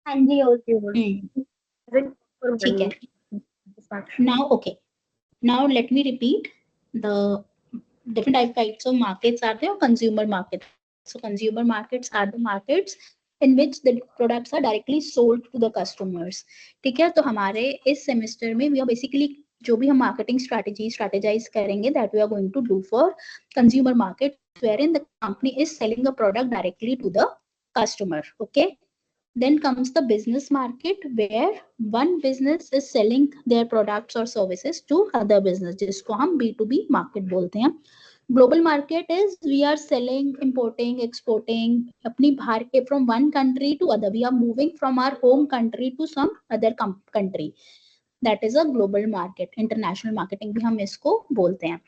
NGOs. ठीक है. Now, okay. Now let me repeat the different types of markets are there. Consumer markets. So consumer markets are the markets in which the products are directly sold to the customers. ठीक है, तो हमारे इस semester में we are basically जो भी हम marketing strategize करेंगे that we are going to do for consumer markets wherein the company is selling a product directly to the customer. Okay. Then comes the business market where one business is selling their products or services to other business जिसको हम B2B market बोलते हैं. Global market is we are selling, importing, exporting अपनी बाहर के from one country to other. We are moving from our home country to some other country. That is a global market. International marketing भी हम इसको बोलते हैं.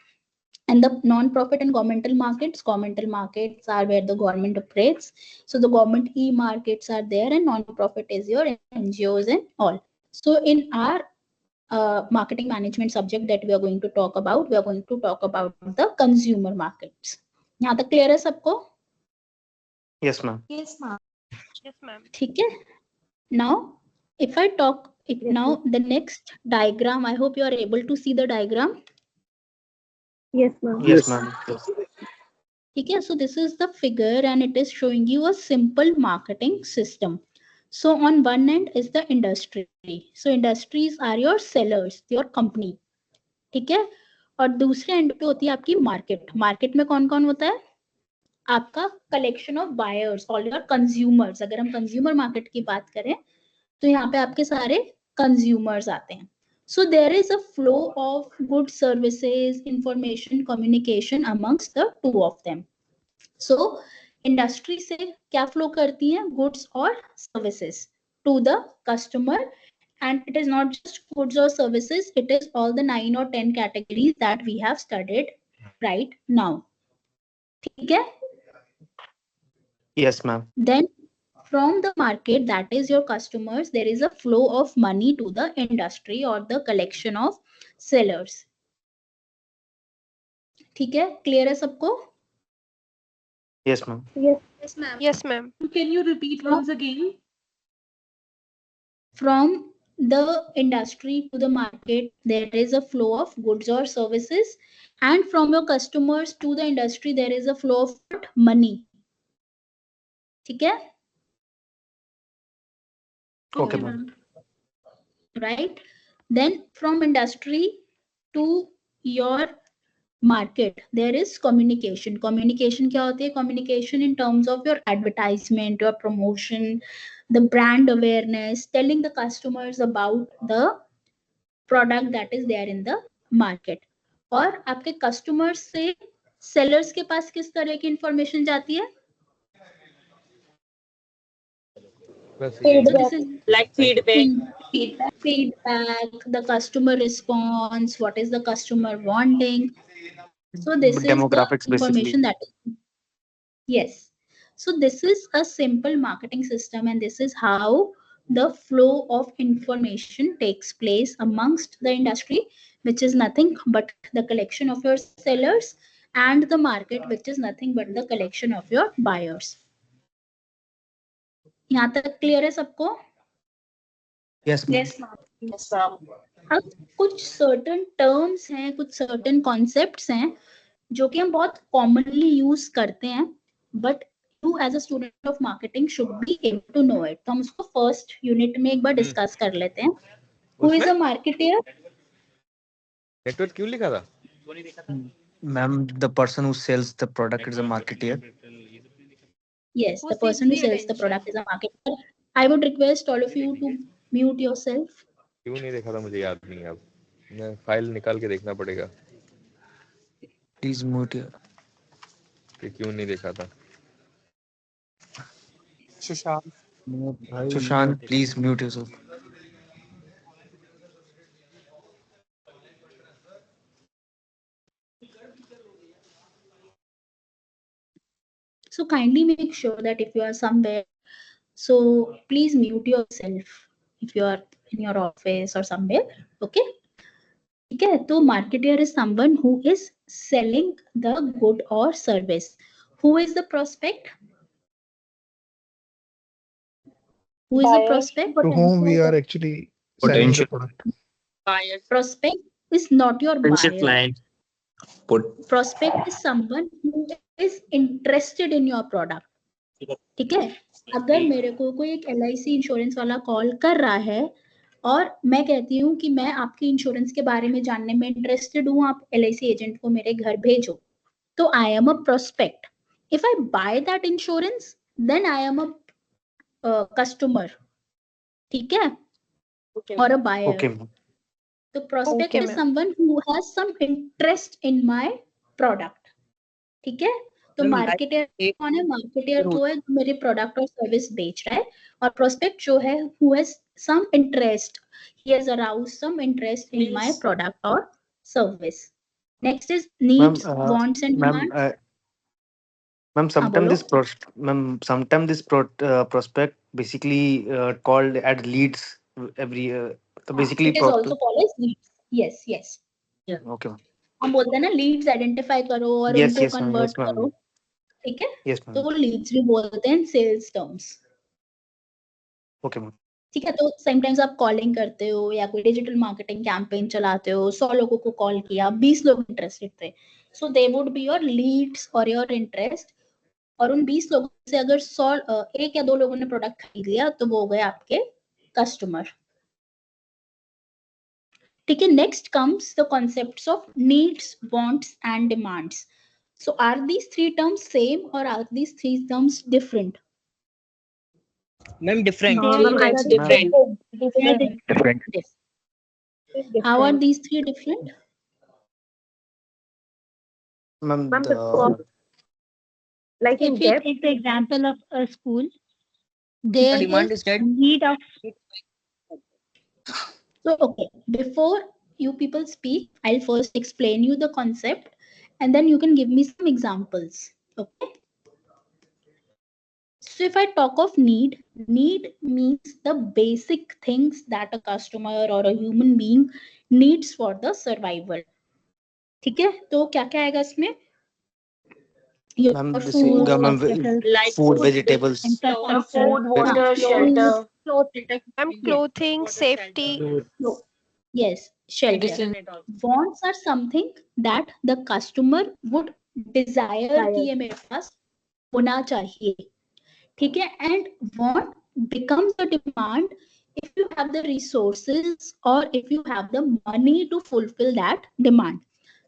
And the non-profit and governmental markets are where the government operates. So the government e-markets are there, and non-profit is your NGOs and all. So in our marketing management subject that we are going to talk about, we are going to talk about the consumer markets. यहाँ तक clear है सबको? Yes, ma'am. Yes, ma'am. Yes, ma'am. ठीक है. Now, if I talk now the next diagram, I hope you are able to see the diagram. Yes, ma'am. Yes, ma'am. Yes. Okay, so this is the figure and it is showing you a simple marketing system. So on one end is the industry. So industries are your sellers, your company. ठीक है, और दूसरे and पे होती है आपकी market. Market में कौन कौन होता है? आपका collection of buyers, all your consumers. अगर हम कंज्यूमर मार्केट की बात करें तो यहाँ पे आपके सारे कंज्यूमर्स आते हैं. So there is a flow of goods, services, information, communication amongst the two of them. So industry से क्या फ्लो करती हैं? गुड्स और services to the customer. And it is not just goods or services, it is all the 9 or 10 categories that we have studied right now. ठीक है? Yes, ma'am. Then from the market, that is your customers, there is a flow of money to the industry or the collection of sellers. ठीक है? Clear है सबको? Yes, ma'am. Yes, ma'am. Yes, ma'am. Can you repeat once again? From the industry to the market, there is a flow of goods or services, and from your customers to the industry, there is a flow of money. ठीक है? Okay, ma'am. Right? Then from industry to your market, there is communication. Communication क्या होती है? Communication in terms of your advertisement, your promotion, the brand awareness, telling the customers about the product that is there in the market. और आपके customers से sellers के पास किस तरह की इंफॉर्मेशन जाती है? So this is Like feedback. feedback, the customer response, what is the customer wanting. So this is the Demographics, basically. information that is. Yes. So this is a simple marketing system, and this is how the flow of information takes place amongst the industry, which is nothing but the collection of your sellers, and the market, which is nothing but the collection of your buyers. यहाँ तक clear है सबको? Yes, ma'am. Yes, ma'am. Yes, ma'am. अब कुछ certain terms हैं, कुछ certain concepts हैं जो कि हम बहुत कॉमनली यूज करते हैं, but you as a student of marketing should be able to know it. तो हम उसको फर्स्ट यूनिट में एक बार डिस्कस कर लेते हैं. Who is a marketeer? Network क्यों लिखा था? Ma'am, the person who sells the product is a marketeer. Yes, the person who sells the product is a marketer. I would request all of you to mute yourself. क्यों नहीं देखा था मुझे याद नहीं है अब मैं फाइल निकाल के देखना पड़ेगा Please mute your. कि क्यों नहीं देखा था Sushant Sushant, please mute yourself. So kindly make sure that if you are somewhere, so please mute yourself if you are in your office or somewhere. Okay. Okay. So marketer is someone who is selling the good or service. Who is the prospect? Who is the Buyer. prospect? To whom we are actually selling the Potential product. Buyer. Prospect is not your potential buyer. client. Prospect is someone who is interested in your product. ठीक है, अगर मेरे को कोई एक LIC insurance वाला call कर रहा है और मैं कहती हूँ कि मैं आपकी इंश्योरेंस के बारे में जानने में इंटरेस्टेड हूँ, आप LIC एजेंट को मेरे घर भेजो, तो I am a prospect. If I buy that insurance then I am a customer. ठीक है, और अ बायर. Okay, ma'am. तो prospect Okay, is ma'am. Someone who has some interest in my product. ठीक है, तो मार्केटर कौन है? Marketer वो है जो मेरे प्रोडक्ट और सर्विस बेच रहा है, और प्रोस्पेक्ट जो है who has some interest, he has arouse some interest in my product और service. Next is Ma'am, needs, wants and ma'am, demands. ma'am, हाँ sometimes बोलो. prospect basically called at leads every so हाँ, basically it is also called as leads. Yes yes, okay, ma'am. हम बोलते हैं ना Leeds identify करो और Yes, उनको yes, ma'am. Convert Yes, ma'am. करो. ठीक है, Yes, तो ma'am. वो लीड्स भी बोलते हैं सेल्स टर्म्स. Okay, ma'am. ठीक है, तो समटाइम्स आप कॉलिंग करते हो या कोई डिजिटल मार्केटिंग कैंपेन चलाते हो, 100 लोगों को कॉल किया, 20 लोग इंटरेस्टेड थे, so they would be your leads और योर इंटरेस्ट. और उन 20 लोगों से अगर 100 एक या दो लोगों ने प्रोडक्ट खरीद लिया तो वो हो गए आपके कस्टमर. ठीक है, next comes the concepts of needs, wants and demands. So are these three terms same और are these three terms different? Ma'am different. Different. Different. How are these three different? Ma'am, Like in If we depth. take the example of a school, there demand is is dead. need of. So, okay, before you people speak, I'll first explain you the concept and then you can give me some examples. Okay. So, if I talk of need means the basic things that a customer or a human being needs for the survival. ठीक है, तो क्या क्या आएगा इसमें? Your ma'am, this food, ma'am, Like food, vegetables. Food, water, shelter. Ma'am, clothing, safety. yes, shelter. Wants are something that the customer would desire कि ये मेरे पास होना चाहिए. ठीक है, and want becomes a demand if you have the resources or if you have the money to fulfill that demand.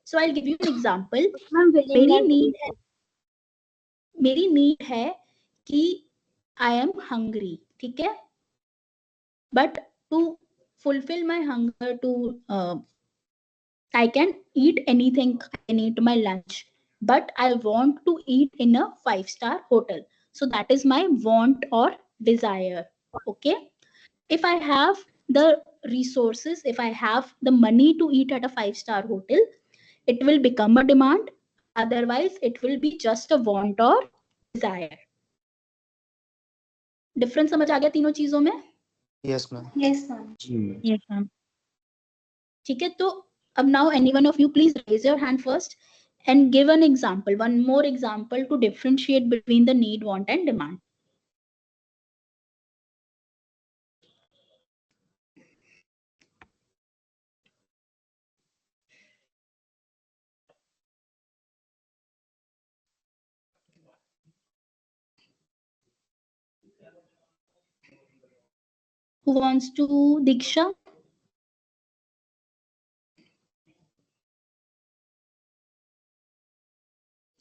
So I'll give you an example. मेरी need है कि I am hungry. ठीक है, but to fulfill my hunger, to I can eat anything. I can eat my lunch, but I want to eat in a 5-star hotel. So that is my want or desire. Okay. If I have the resources, if I have the money to eat at a 5-star hotel, it will become a demand. Otherwise, it will be just a want or desire. Difference समझ आ गया तीनों चीजों में? Yes, ma'am. Yes, ma'am. Yes, ma'am. ठीक है, तो अब now any one of you please raise your hand first and give an example, one more example to differentiate between the need, want and demand. Who wants to? Diksha?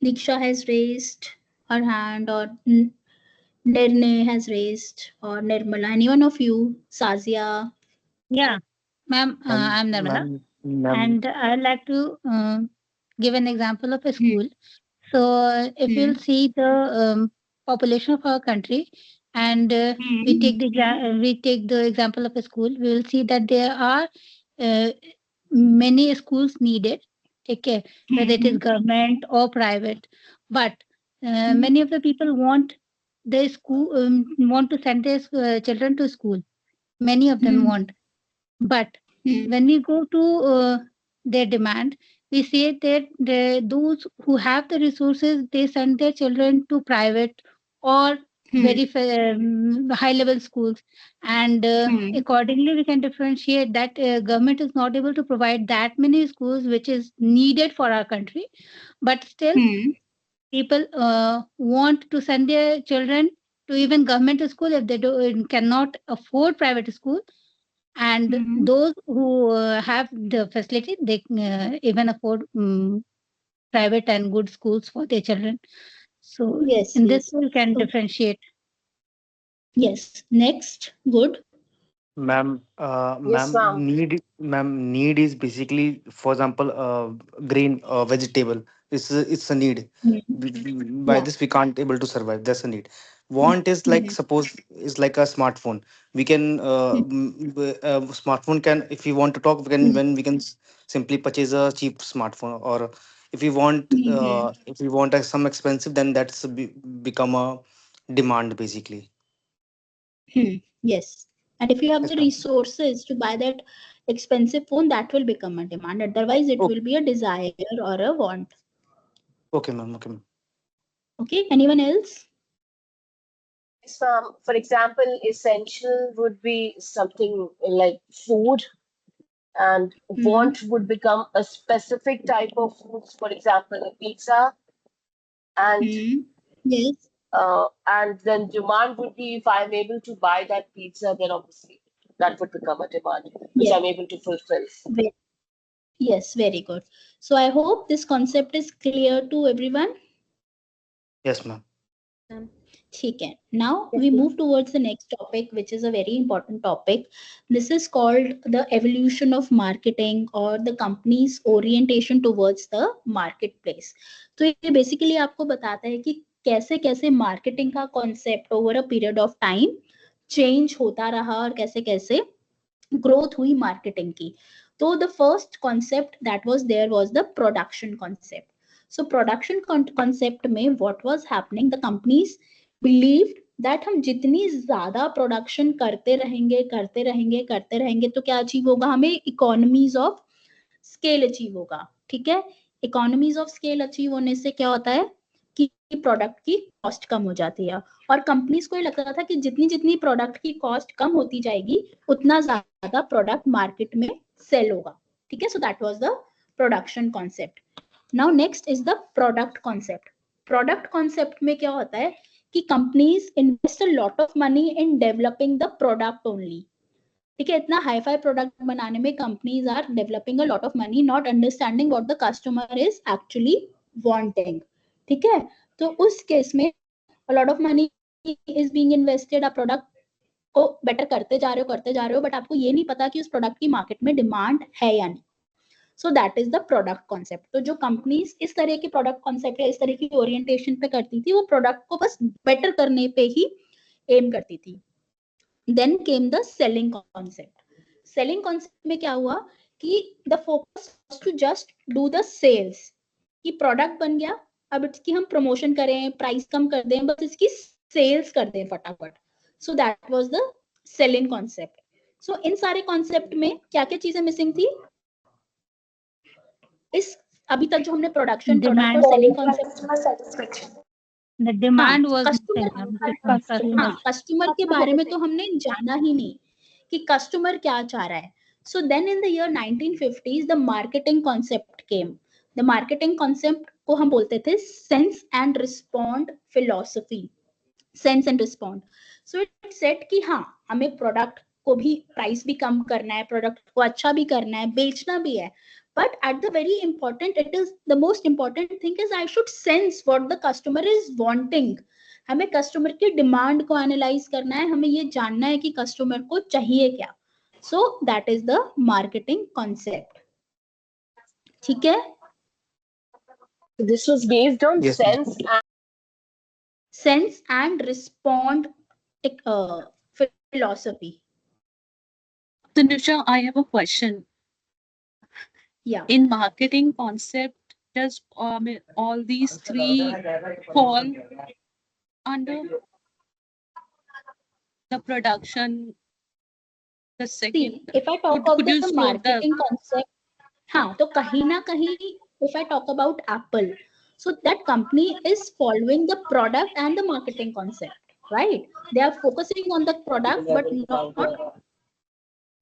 Diksha has raised her hand, or Nirne has raised, or Nirmala, any one of you, Sazia. Yeah, ma'am, And I'm Narmala, ma'am, and I'd like to give an example of a school. So, if you'll Hmm. see the population of our country, and we take the example of a school, we will see that there are uh, many schools needed. Okay, whether it is government or private, but many of the people want to send their children to school. Many of them want, but when we go to their demand, we say that those who have the resources, they send their children to private or very high level schools, and accordingly we can differentiate that government is not able to provide that many schools which is needed for our country, but still people want to send their children to even government school if they cannot afford private school, and those who have the facility, they even afford private and good schools for their children. So Yes, in this yes. way we can So, differentiate. yes. Next, good. Yes, ma'am. need is basically, for example, grain, vegetable. It's a need. By Yeah. this we can't able to survive. That's a need. Want is like, suppose is like a smartphone. We can smartphone can, if we want to talk, we can, when we can simply purchase a cheap smartphone, or if we want some expensive, then become a demand basically. Yes. And if you have the Yes, ma'am. resources to buy that expensive phone, that will become a demand. Otherwise, it will be a desire or a want. Okay, ma'am. Okay, ma'am. Okay. Anyone else? Yes, ma'am. For example, essential would be something like food, and want would become a specific type of foods. For example, a pizza, and Yes. and then demand would be if I'm able to buy that pizza, then obviously that would become a demand which Yes. I'm able to fulfill. Yes. Very good. So I hope this concept is clear to everyone. Yes, ma'am. Yes, ma'am. ठीक है. Now we move towards the next topic, which is a very important topic. This is called the evolution of marketing, or the company's orientation towards the marketplace. तो ये basically आपको बताता है कि कैसे कैसे marketing का concept over a period of time change होता रहा, और कैसे कैसे ग्रोथ हुई मार्केटिंग की. तो the first concept that was there was the production concept. So production concept में what was happening, the companies believed that हम जितनी ज्यादा प्रोडक्शन करते रहेंगे तो क्या अचीव होगा, हमें इकोनॉमीज ऑफ स्केल अचीव होगा. ठीक है. इकोनॉमीज ऑफ स्केल अचीव होने से क्या होता है कि प्रोडक्ट की कॉस्ट कम हो जाती है, और कंपनीज को ये लगता था कि जितनी जितनी प्रोडक्ट की कॉस्ट कम होती जाएगी उतना ज्यादा प्रोडक्ट मार्केट में सेल होगा. ठीक है. So that was the production concept. Now next is the product concept. Product concept में क्या होता है कि companies invest a lot of money in developing the product only. ठीक है. इतना हाई फाई प्रोडक्ट बनाने में companies are developing a lot of money, not understanding what the customer is actually wanting. ठीक है. तो उस केस में a lot of money is being invested, आप प्रोडक्ट को बेटर करते जा रहे हो, बट आपको ये नहीं पता कि उस प्रोडक्ट की मार्केट में डिमांड है या नहीं. So that is the product concept. तो जो कंपनीज इस तरह की प्रोडक्ट कॉन्सेप्ट या इस तरह की ओरिएंटेशन पे करती थी, वो प्रोडक्ट को बस बेटर करने पे ही एम करती थी. Then came the selling concept. Selling concept में क्या हुआ कि the focus to just do the sales, कि प्रोडक्ट बन गया, अब इसकी हम प्रमोशन करें, प्राइस कम कर दें, बस इसकी सेल्स कर दें फटाफट. So that was the selling concept. So इन सारे कॉन्सेप्ट में क्या क्या चीजें मिसिंग थी इस अभी तक जो हमने प्रोडक्शन, प्रोडक्ट और Demand, selling concept. Customer satisfaction. the हाँ, demand was customer. missing, ma'am. हाँ, Customer. कस्टमर के बारे में तो हमने जाना ही नहीं कि कस्टमर क्या चाह रहा है. So then in the year 1950s the marketing concept came. The marketing concept को हम बोलते थे sense and respond philosophy. Sense and respond. So it set कि हाँ, हमें प्रोडक्ट को भी प्राइस भी कम करना है, प्रोडक्ट को अच्छा भी करना है, बेचना भी है, but at the very important, it is the most important thing is I should sense what the customer is wanting. हमें कस्टमर की डिमांड को एनालाइज करना है, हमें ये जानना है कि कस्टमर को चाहिए क्या. So that is the marketing concept. ठीक है. This was based on Yes, ma'am. sense and respond philosophy. Tanusha, I have a question. Yeah. In marketing concept, does all these three fall under the production? The second. See, if I talk of the marketing concept, हाँ, तो कहीं ना कहीं, if I talk about Apple, so that company is following the product and the marketing concept, right? They are focusing on the product, but not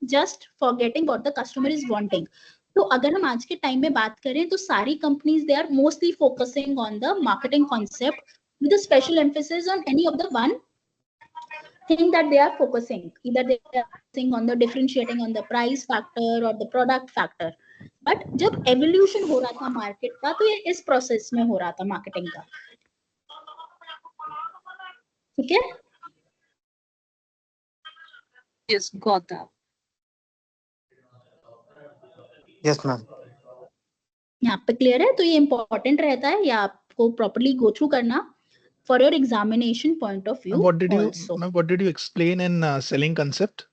just forgetting what the customer is wanting. तो अगर हम आज के time में बात करें तो सारी companies they are mostly focusing on the marketing concept with a special emphasis on any of the one thing that they are focusing. Either they are focusing on the differentiating on the price factor or the product factor. But जब evolution हो रहा था market का, तो ये इस process में हो रहा था marketing का. ठीक है? Yes, got that. Yes, ma'am. यहाँ पे क्लियर है. तो ये इंपॉर्टेंट रहता है, या आपको प्रॉपर्ली गो थ्रू करना for your examination point of view. What did you, also. what did you explain in selling concept?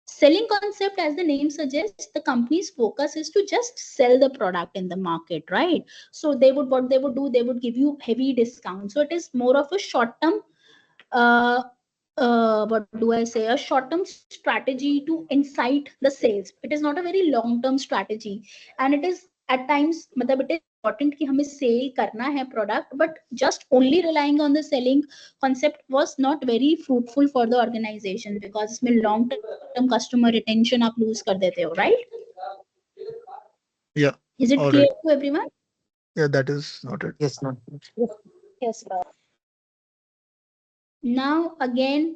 Selling concept, as the name suggests, the company's focus is to just sell the product in the market, right? So what they would do, they would give you heavy discounts. So it is more of a short term, what do I say, a short term strategy to incite the sales. It is not a very long term strategy, and it is at times, मतलब it is important कि हमें sale करना है product, but just only relying on the selling concept was not very fruitful for the organization, because इसमें long term customer retention आप lose कर देते हो, right? Yeah. Is it All clear right. to everyone? Yeah, that is noted. Yes, ma'am. Yes, ma'am. Now again,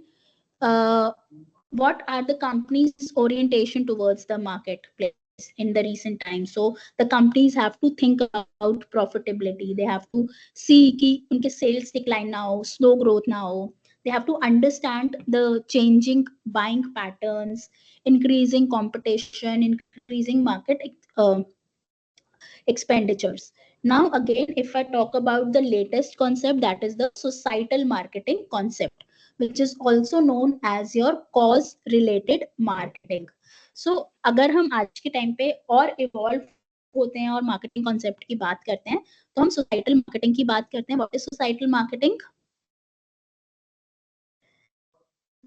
what are the company's orientation towards the marketplace in the recent times? So the companies have to think about profitability. They have to see कि उनके sales decline ना हो, slow growth ना हो. They have to understand the changing buying patterns, increasing competition, increasing market expenditures. Now again, if I talk about the latest concept, that is the societal marketing concept, which is also known as your cause related marketing. So अगर हम आज के time पे और evolve होते हैं और marketing concept की बात करते हैं, तो हम सोसाइटल मार्केटिंग की बात करते हैं. What is societal marketing?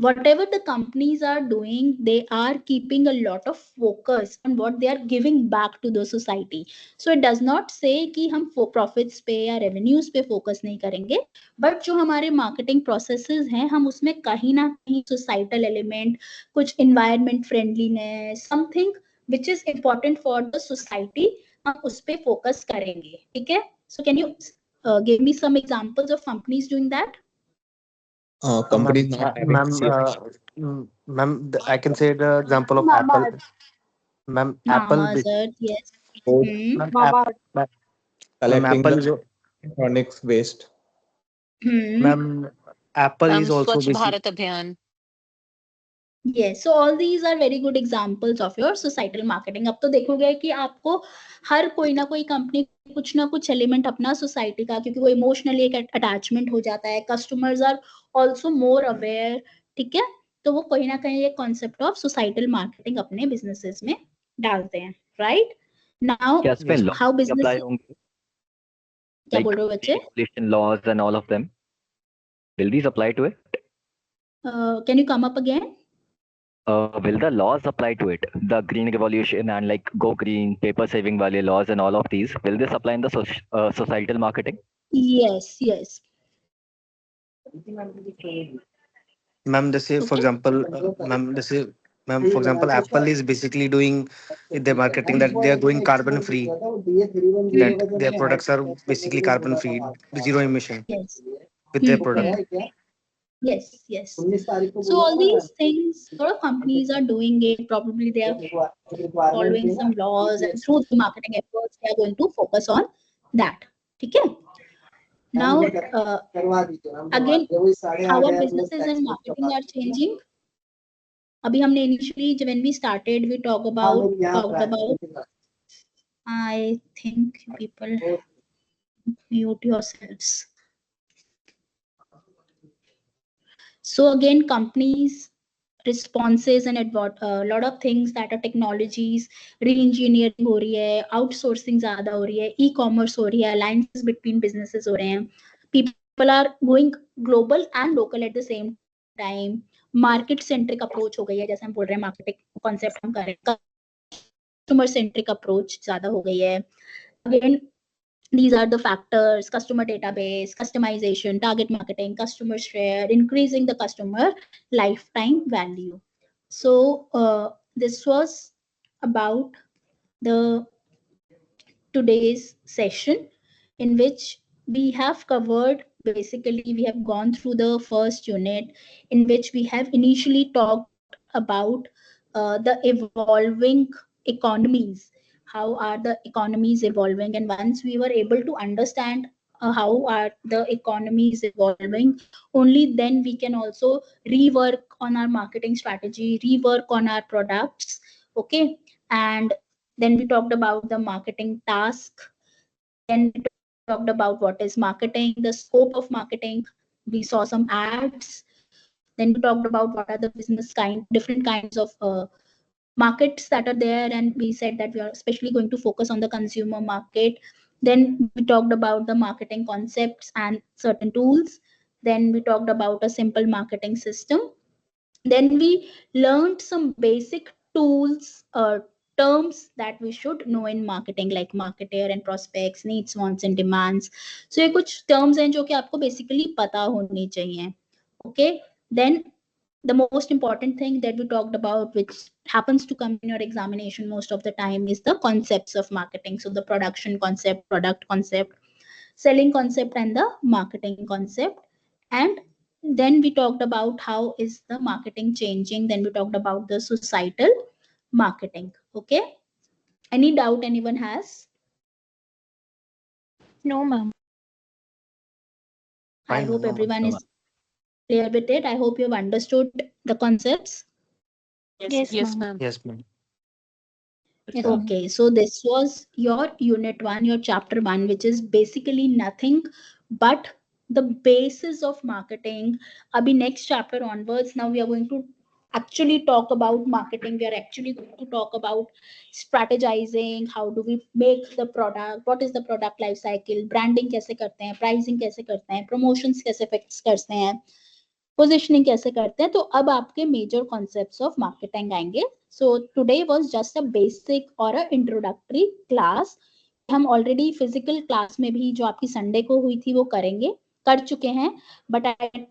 Whatever the companies are doing, they are keeping a lot of focus on what they are giving back to the society. So it does not say कि हम profits पे या revenues पे focus नहीं करेंगे, but जो हमारे marketing processes हैं, हम उसमें कहीं ना कहीं societal element, कुछ environment friendliness, something which is important for the society, हम उस पे focus करेंगे. ठीक है? So can you give me some examples of companies doing that? Companies not having ma'am, I can say the example of Apple. Ma'am, Apple. Mama's Earth, yes. Ma'am, ma'am, collecting Apple the is, electronics waste. ma'am, Apple is also Swachh basic. Bharat Abhiyan. Yes, so all these are very good examples of your societal marketing. अब तो देखोगे कि आपको हर कोई ना कोई company कुछ ना कुछ एलिमेंट अपना सोसाइटी का, क्योंकि वो इमोशनली एक अटैचमेंट हो जाता है. Customers are also more aware. ठीक है, तो वो कहीं ना कहीं एक कॉन्सेप्ट ऑफ सोसाइटल मार्केटिंग अपने बिजनेसेस में डालते हैं, राइट? नाउ क्या इसमें लॉ हाउ अप्लाई बिजनेस, होंगे? क्या Like बोल रहे हो बच्चे? deregulation laws and all of them. Will these apply to it? Can you come up again? Will the laws apply to it? The green revolution and like go green, paper saving wale laws and all of these. Will this apply in the societal marketing? Yes, yes. Ma'am, they say, for example, ma'am, they say, ma'am, for example, Apple is basically doing their marketing that they are going carbon free. That their products are basically carbon free, zero emission Yes. with their product. Yes, yes. So all these things, a lot of companies are doing it. Probably they are following some laws, and through the marketing efforts, they are going to focus on that. Okay. Now, again, how our businesses and marketing are changing. अभी हमने initially when we started we talked about I think people mute yourselves. So again, companies responses and a lot of things that are technologies, re-engineering हो रही है, outsourcing ज़्यादा हो रही है, e-commerce हो रही है, alliances between businesses हो रहे हैं, people are going global and local at the same time, market centric approach हो गई है, जैसे हम बोल रहे हैं marketing concept हम कर रहे हैं, customer centric approach ज़्यादा हो गई है. Again, these are the factors: customer database, customization, target marketing, customer share, increasing the customer lifetime value. So this was about the today's session, in which we have covered, basically we have gone through the first unit, in which we have initially talked about the evolving economies, how are the economies evolving, and once we were able to understand how are the economies evolving, only then we can also rework on our marketing strategy, rework on our products. Okay. And then we talked about the marketing task. Then we talked about what is marketing, the scope of marketing. We saw some ads. Then we talked about what are the different kinds of markets that are there, and we said that we are especially going to focus on the consumer market. Then we talked about the marketing concepts and certain tools. Then we talked about a simple marketing system. Then we learned some basic tools or terms that we should know in marketing, like marketer and prospects, needs, wants and demands. So ये कुछ terms हैं जो कि आपको basically पता होनी चाहिए. Okay. Then the most important thing that we talked about, which happens to come in your examination most of the time, is the concepts of marketing. So the production concept, product concept, selling concept, and the marketing concept. And then we talked about how is the marketing changing. Then we talked about the societal marketing. Okay. Any doubt anyone has? No, ma'am. I hope everyone is clear with it. I hope you've understood the concepts. Yes, ma'am. Yes, ma'am. Okay, so this was your unit 1, your chapter 1, which is basically nothing but the basis of marketing. Abhi next chapter onwards, now we are going to actually talk about marketing. We are actually going to talk about strategizing. How do we make the product? What is the product life cycle? Branding कैसे करते हैं? Pricing कैसे करते हैं? Promotions कैसे fix करते हैं? Positioning कैसे करते हैं. तो अब आपके मेजर कॉन्सेप्ट्स ऑफ मार्केटिंग आएंगे. So today was just a basic और अ इंट्रोडक्टरी क्लास. हम ऑलरेडी फिजिकल क्लास में भी जो आपकी संडे को हुई थी वो कर चुके हैं. But I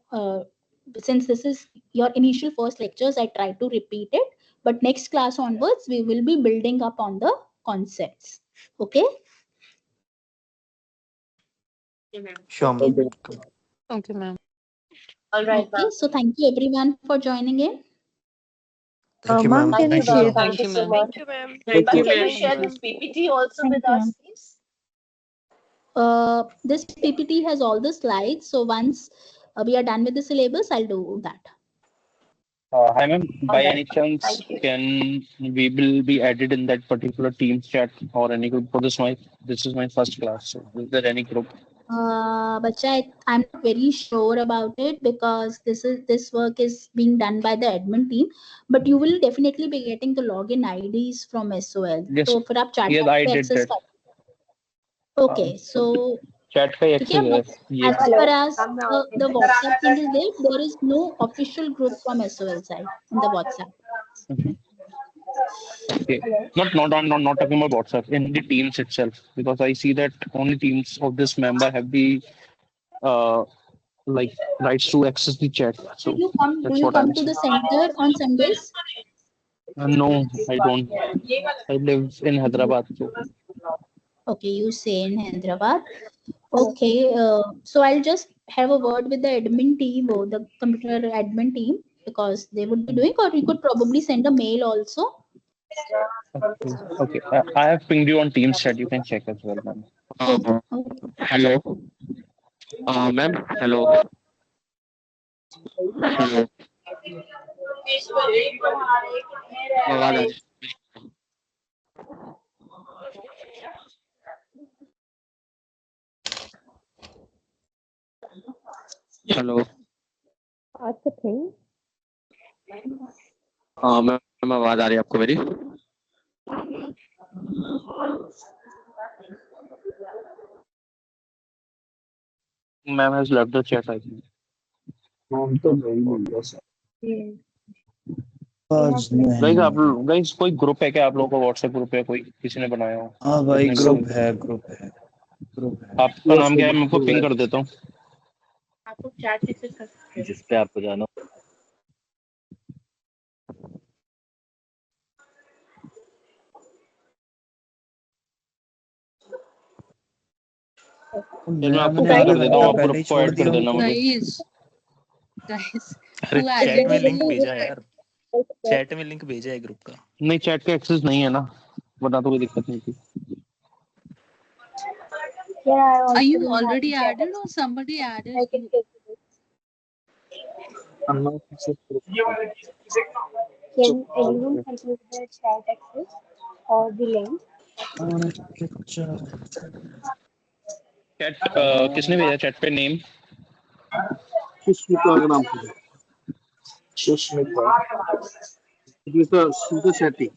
since this is your initial first lectures, I try to repeat it, but next class onwards we will be building up on the concepts. Okay. Sure, ma'am. Okay, ma'am. All right, Okay, so thank you everyone for joining in. Thank you, ma'am. Ma'am, can you Thank you, share? ma'am. Thank you so much. Thank you, ma'am. But you, can you ma'am. share this PPT also Thank with you, us, ma'am. please? This PPT has all the slides. So once we are done with the syllabus, I'll do that. Hi, ma'am. By All any right. chance, Thank you. can we will be added in that particular Teams chat or any group? For this is my first class. So, is there any group? But I'm not very sure about it, because this work is being done by the admin team. But you will definitely be getting the login IDs from SOL. Yes. So फिर आप chat Yes, I did access that. Okay, so Chat का ठीक है, but access yes. as far as the WhatsApp thing is there is no official group from SOL side in the WhatsApp. Okay. Not talking about WhatsApp, in the Teams itself, because I see that only Teams of this member have the uh like rights to access the chat. So Do that's you what come I'm to the saying. center on Sundays? No, I don't. I live in Hyderabad. So. Okay, you say in Hyderabad. Okay, so I'll just have a word with the admin team or the computer admin team, because they would be doing, or you could probably send a mail also. Okay. I have pinged you on Teams chat. You can check as well, ma'am. Okay. Hello. Ma'am hello hello आवाज आ रही hello Ask the thing. हाँ ma'am आवाज आ रही है आपको मेरी ma'am has left the chat I think. हम तो नहीं मिल सर। गाइस आप गाइस कोई ग्रुप है क्या आप लोगों का व्हाट्सएप ग्रुप है कोई किसी ने बनाया हो? हाँ भाई अपने ग्रुप है ग्रुप है ग्रुप है आपका नाम क्या है? मैं आपको पिंग कर देता हूँ। आपको चैट मैसेज कर सकते जिस पे आपको जाना फिर मैं आपको मैंने पिंग कर अगर देता हूँ, आप पहले ग्रुप ही को छोड़ ऐड कर दिया देना हो तो मुझे। गाइस अरे who चैट added में you? लिंक भेजा है यार, चैट में लिंक भेजा है ग्रुप का। नहीं चैट का एक्सेस नहीं है ना, वरना तो कोई दिक्कत नहीं थी। Are you already added or somebody added you? Can anyone help me with the chat access or the link? Chat किसने भेजा चैट पे नेम? सुष्मिता का नाम पूछो। सुष्मिता सुष्मिता शेट्टी।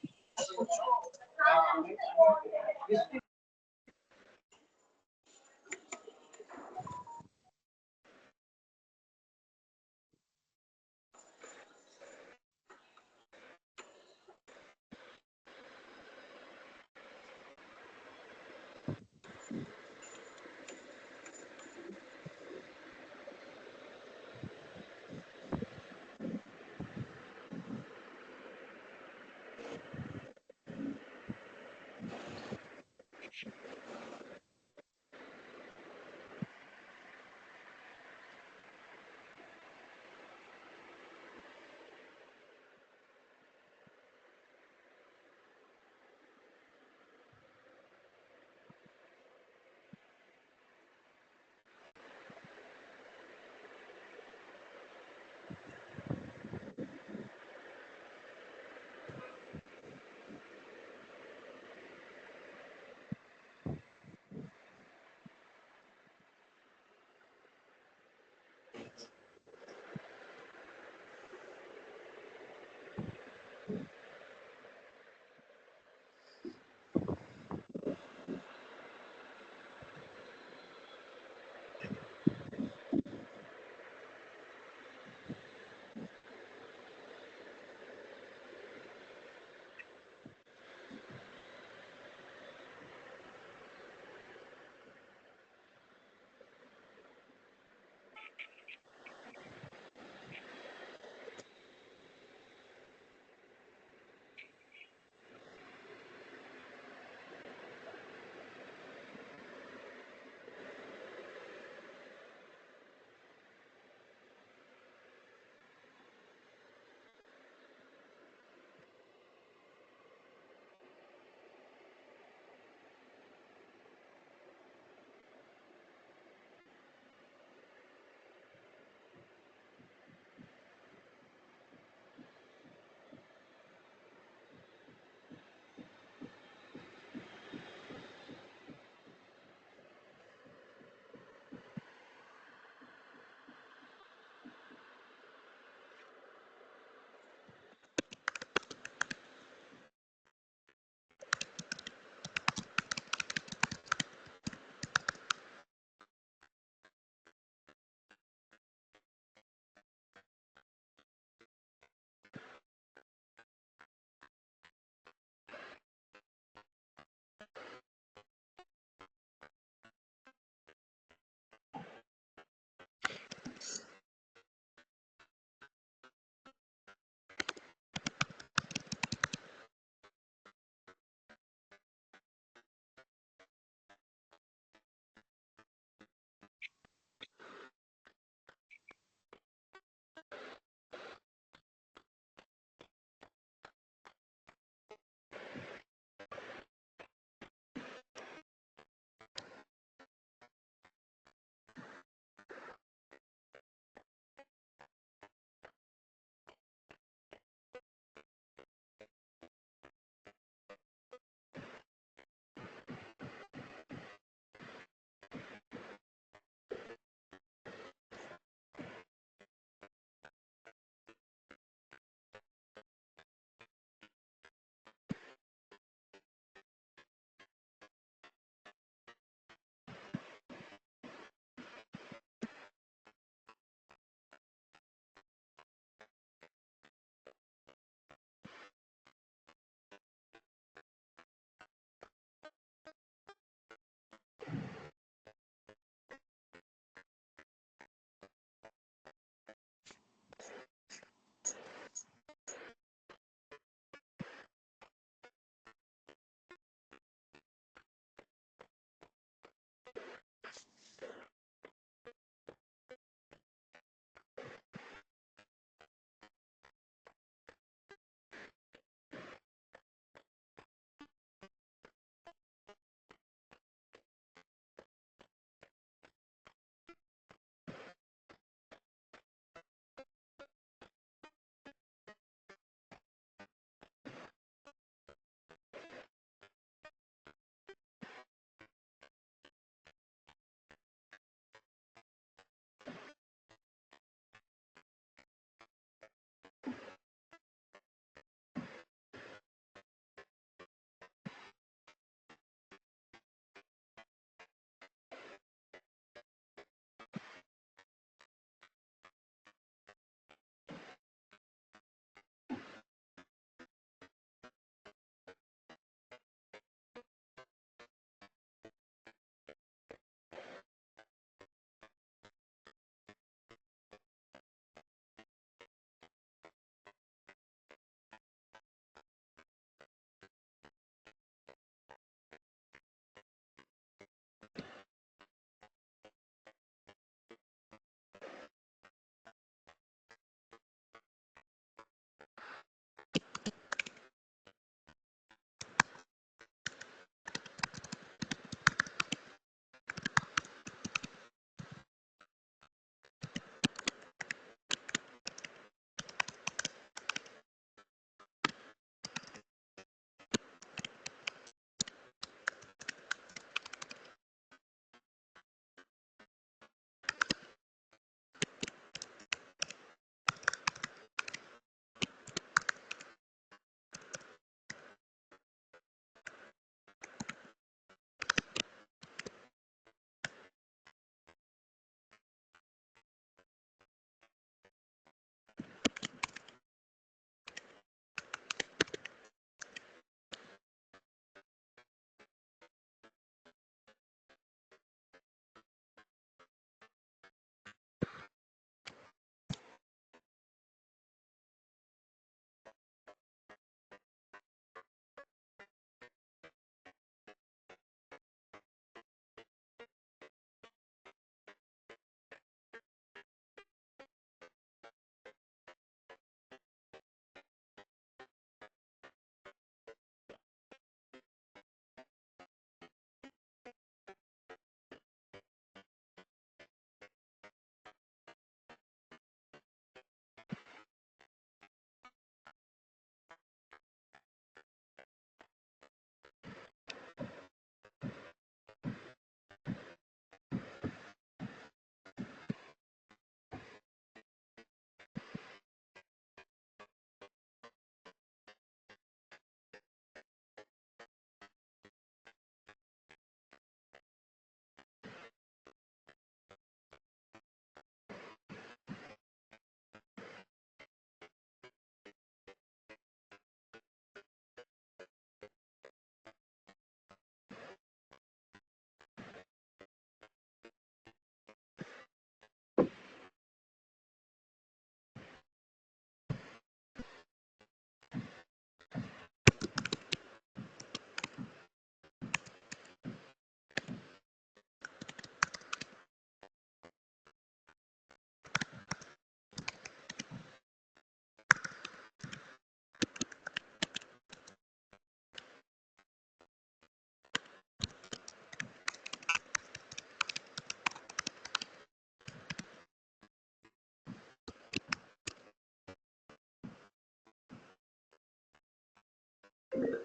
हेलो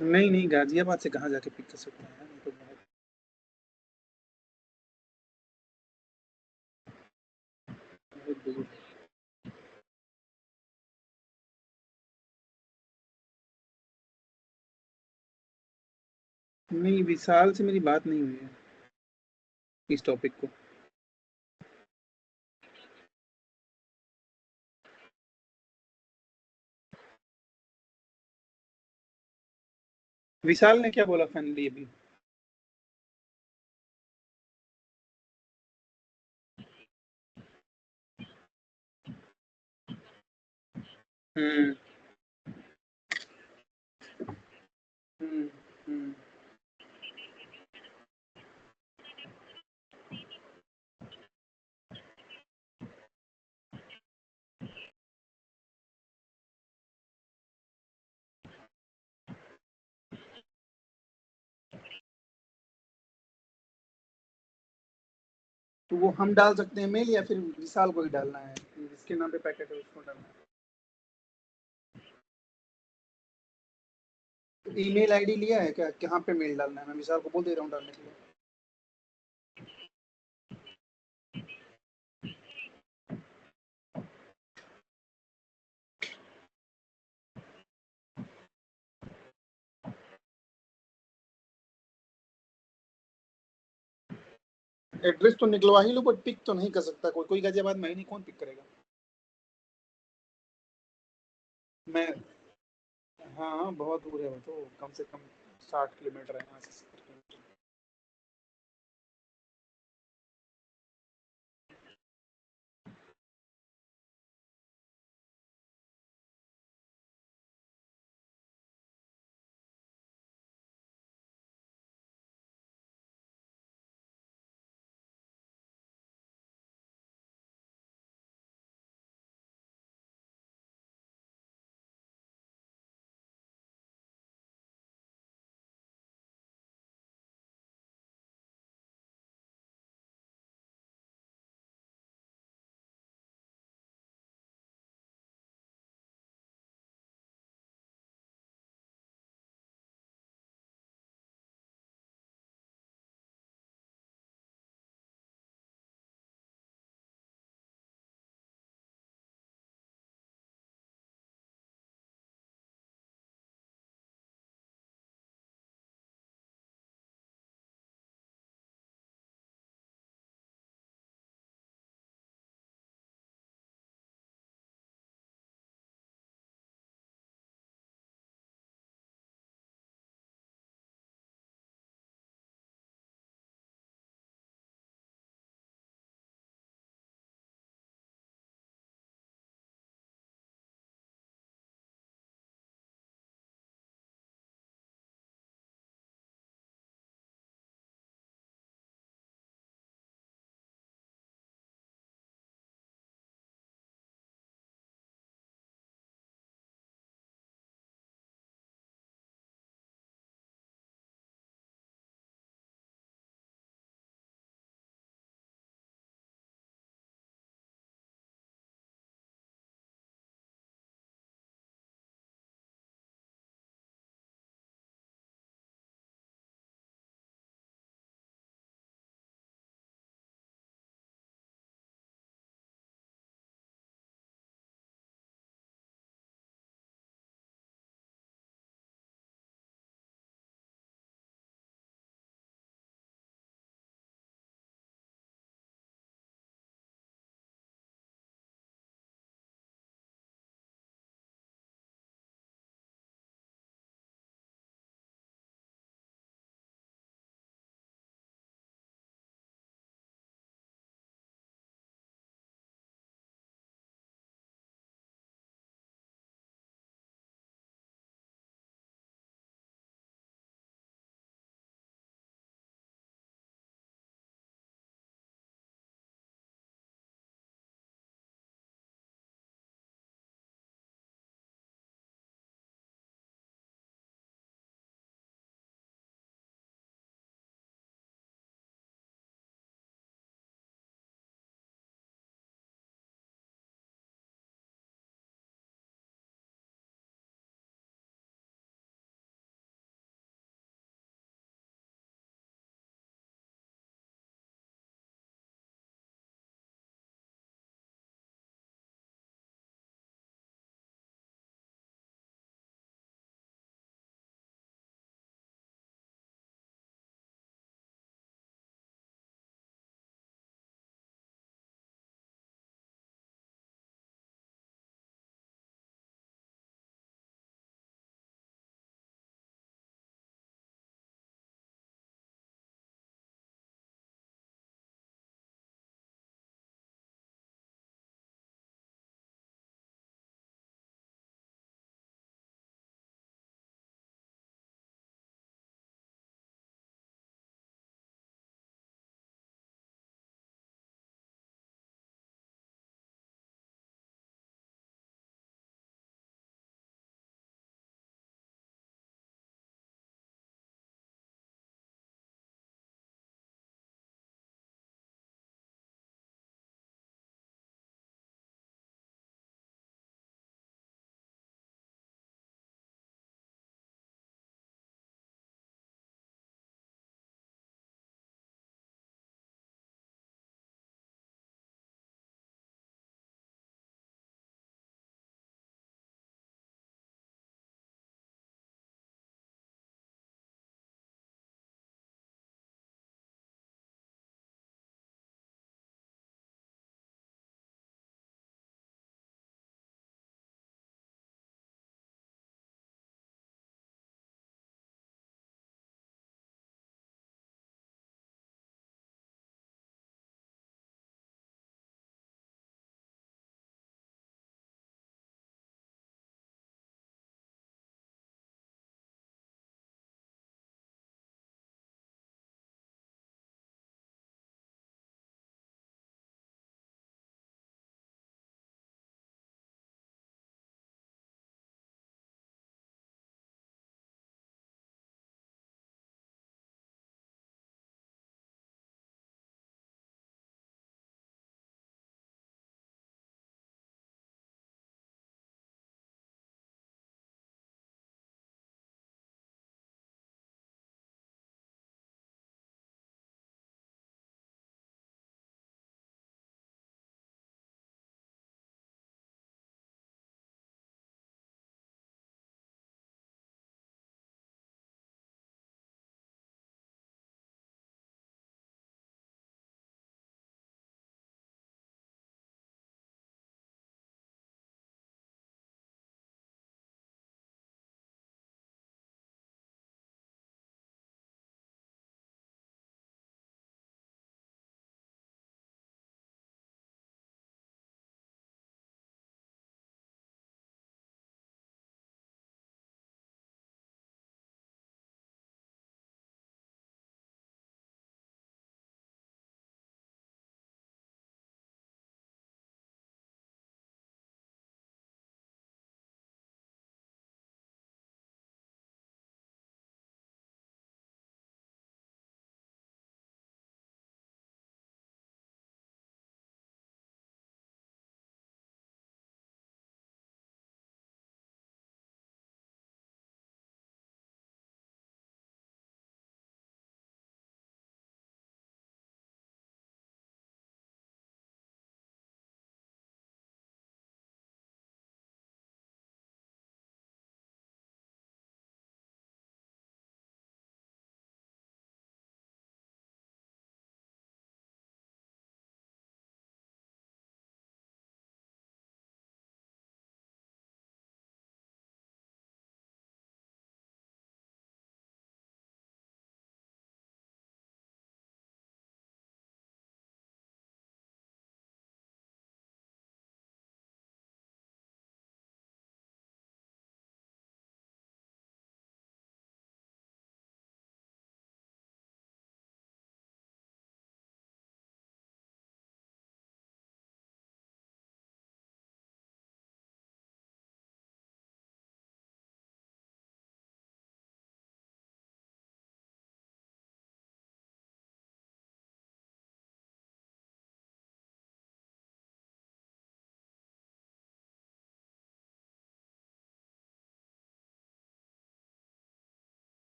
नहीं नहीं, गाजियाबाद से कहाँ जाके पिक कर सकते हैं, ये तो बहुत बहुत दूर है। नहीं, विशाल से मेरी बात नहीं हुई है इस टॉपिक को। विशाल ने क्या बोला फाइनली अभी? हम्म हम्म हम्म तो वो हम डाल सकते हैं मेल, या फिर विशाल को ही डालना है? जिसके नाम पे पैकेट है उसको डालना है? तो ईमेल आईडी लिया है क्या, कहाँ पे मेल डालना है? मैं विशाल को बोल दे रहा हूँ डालने के लिए। एड्रेस तो निकलवा ही लो, बट पिक तो नहीं कर सकता कोई। कोई गाजियाबाद में ही नहीं, कौन पिक करेगा? मैं हाँ बहुत दूर है वो तो, कम से कम 60 किलोमीटर है यहाँ से।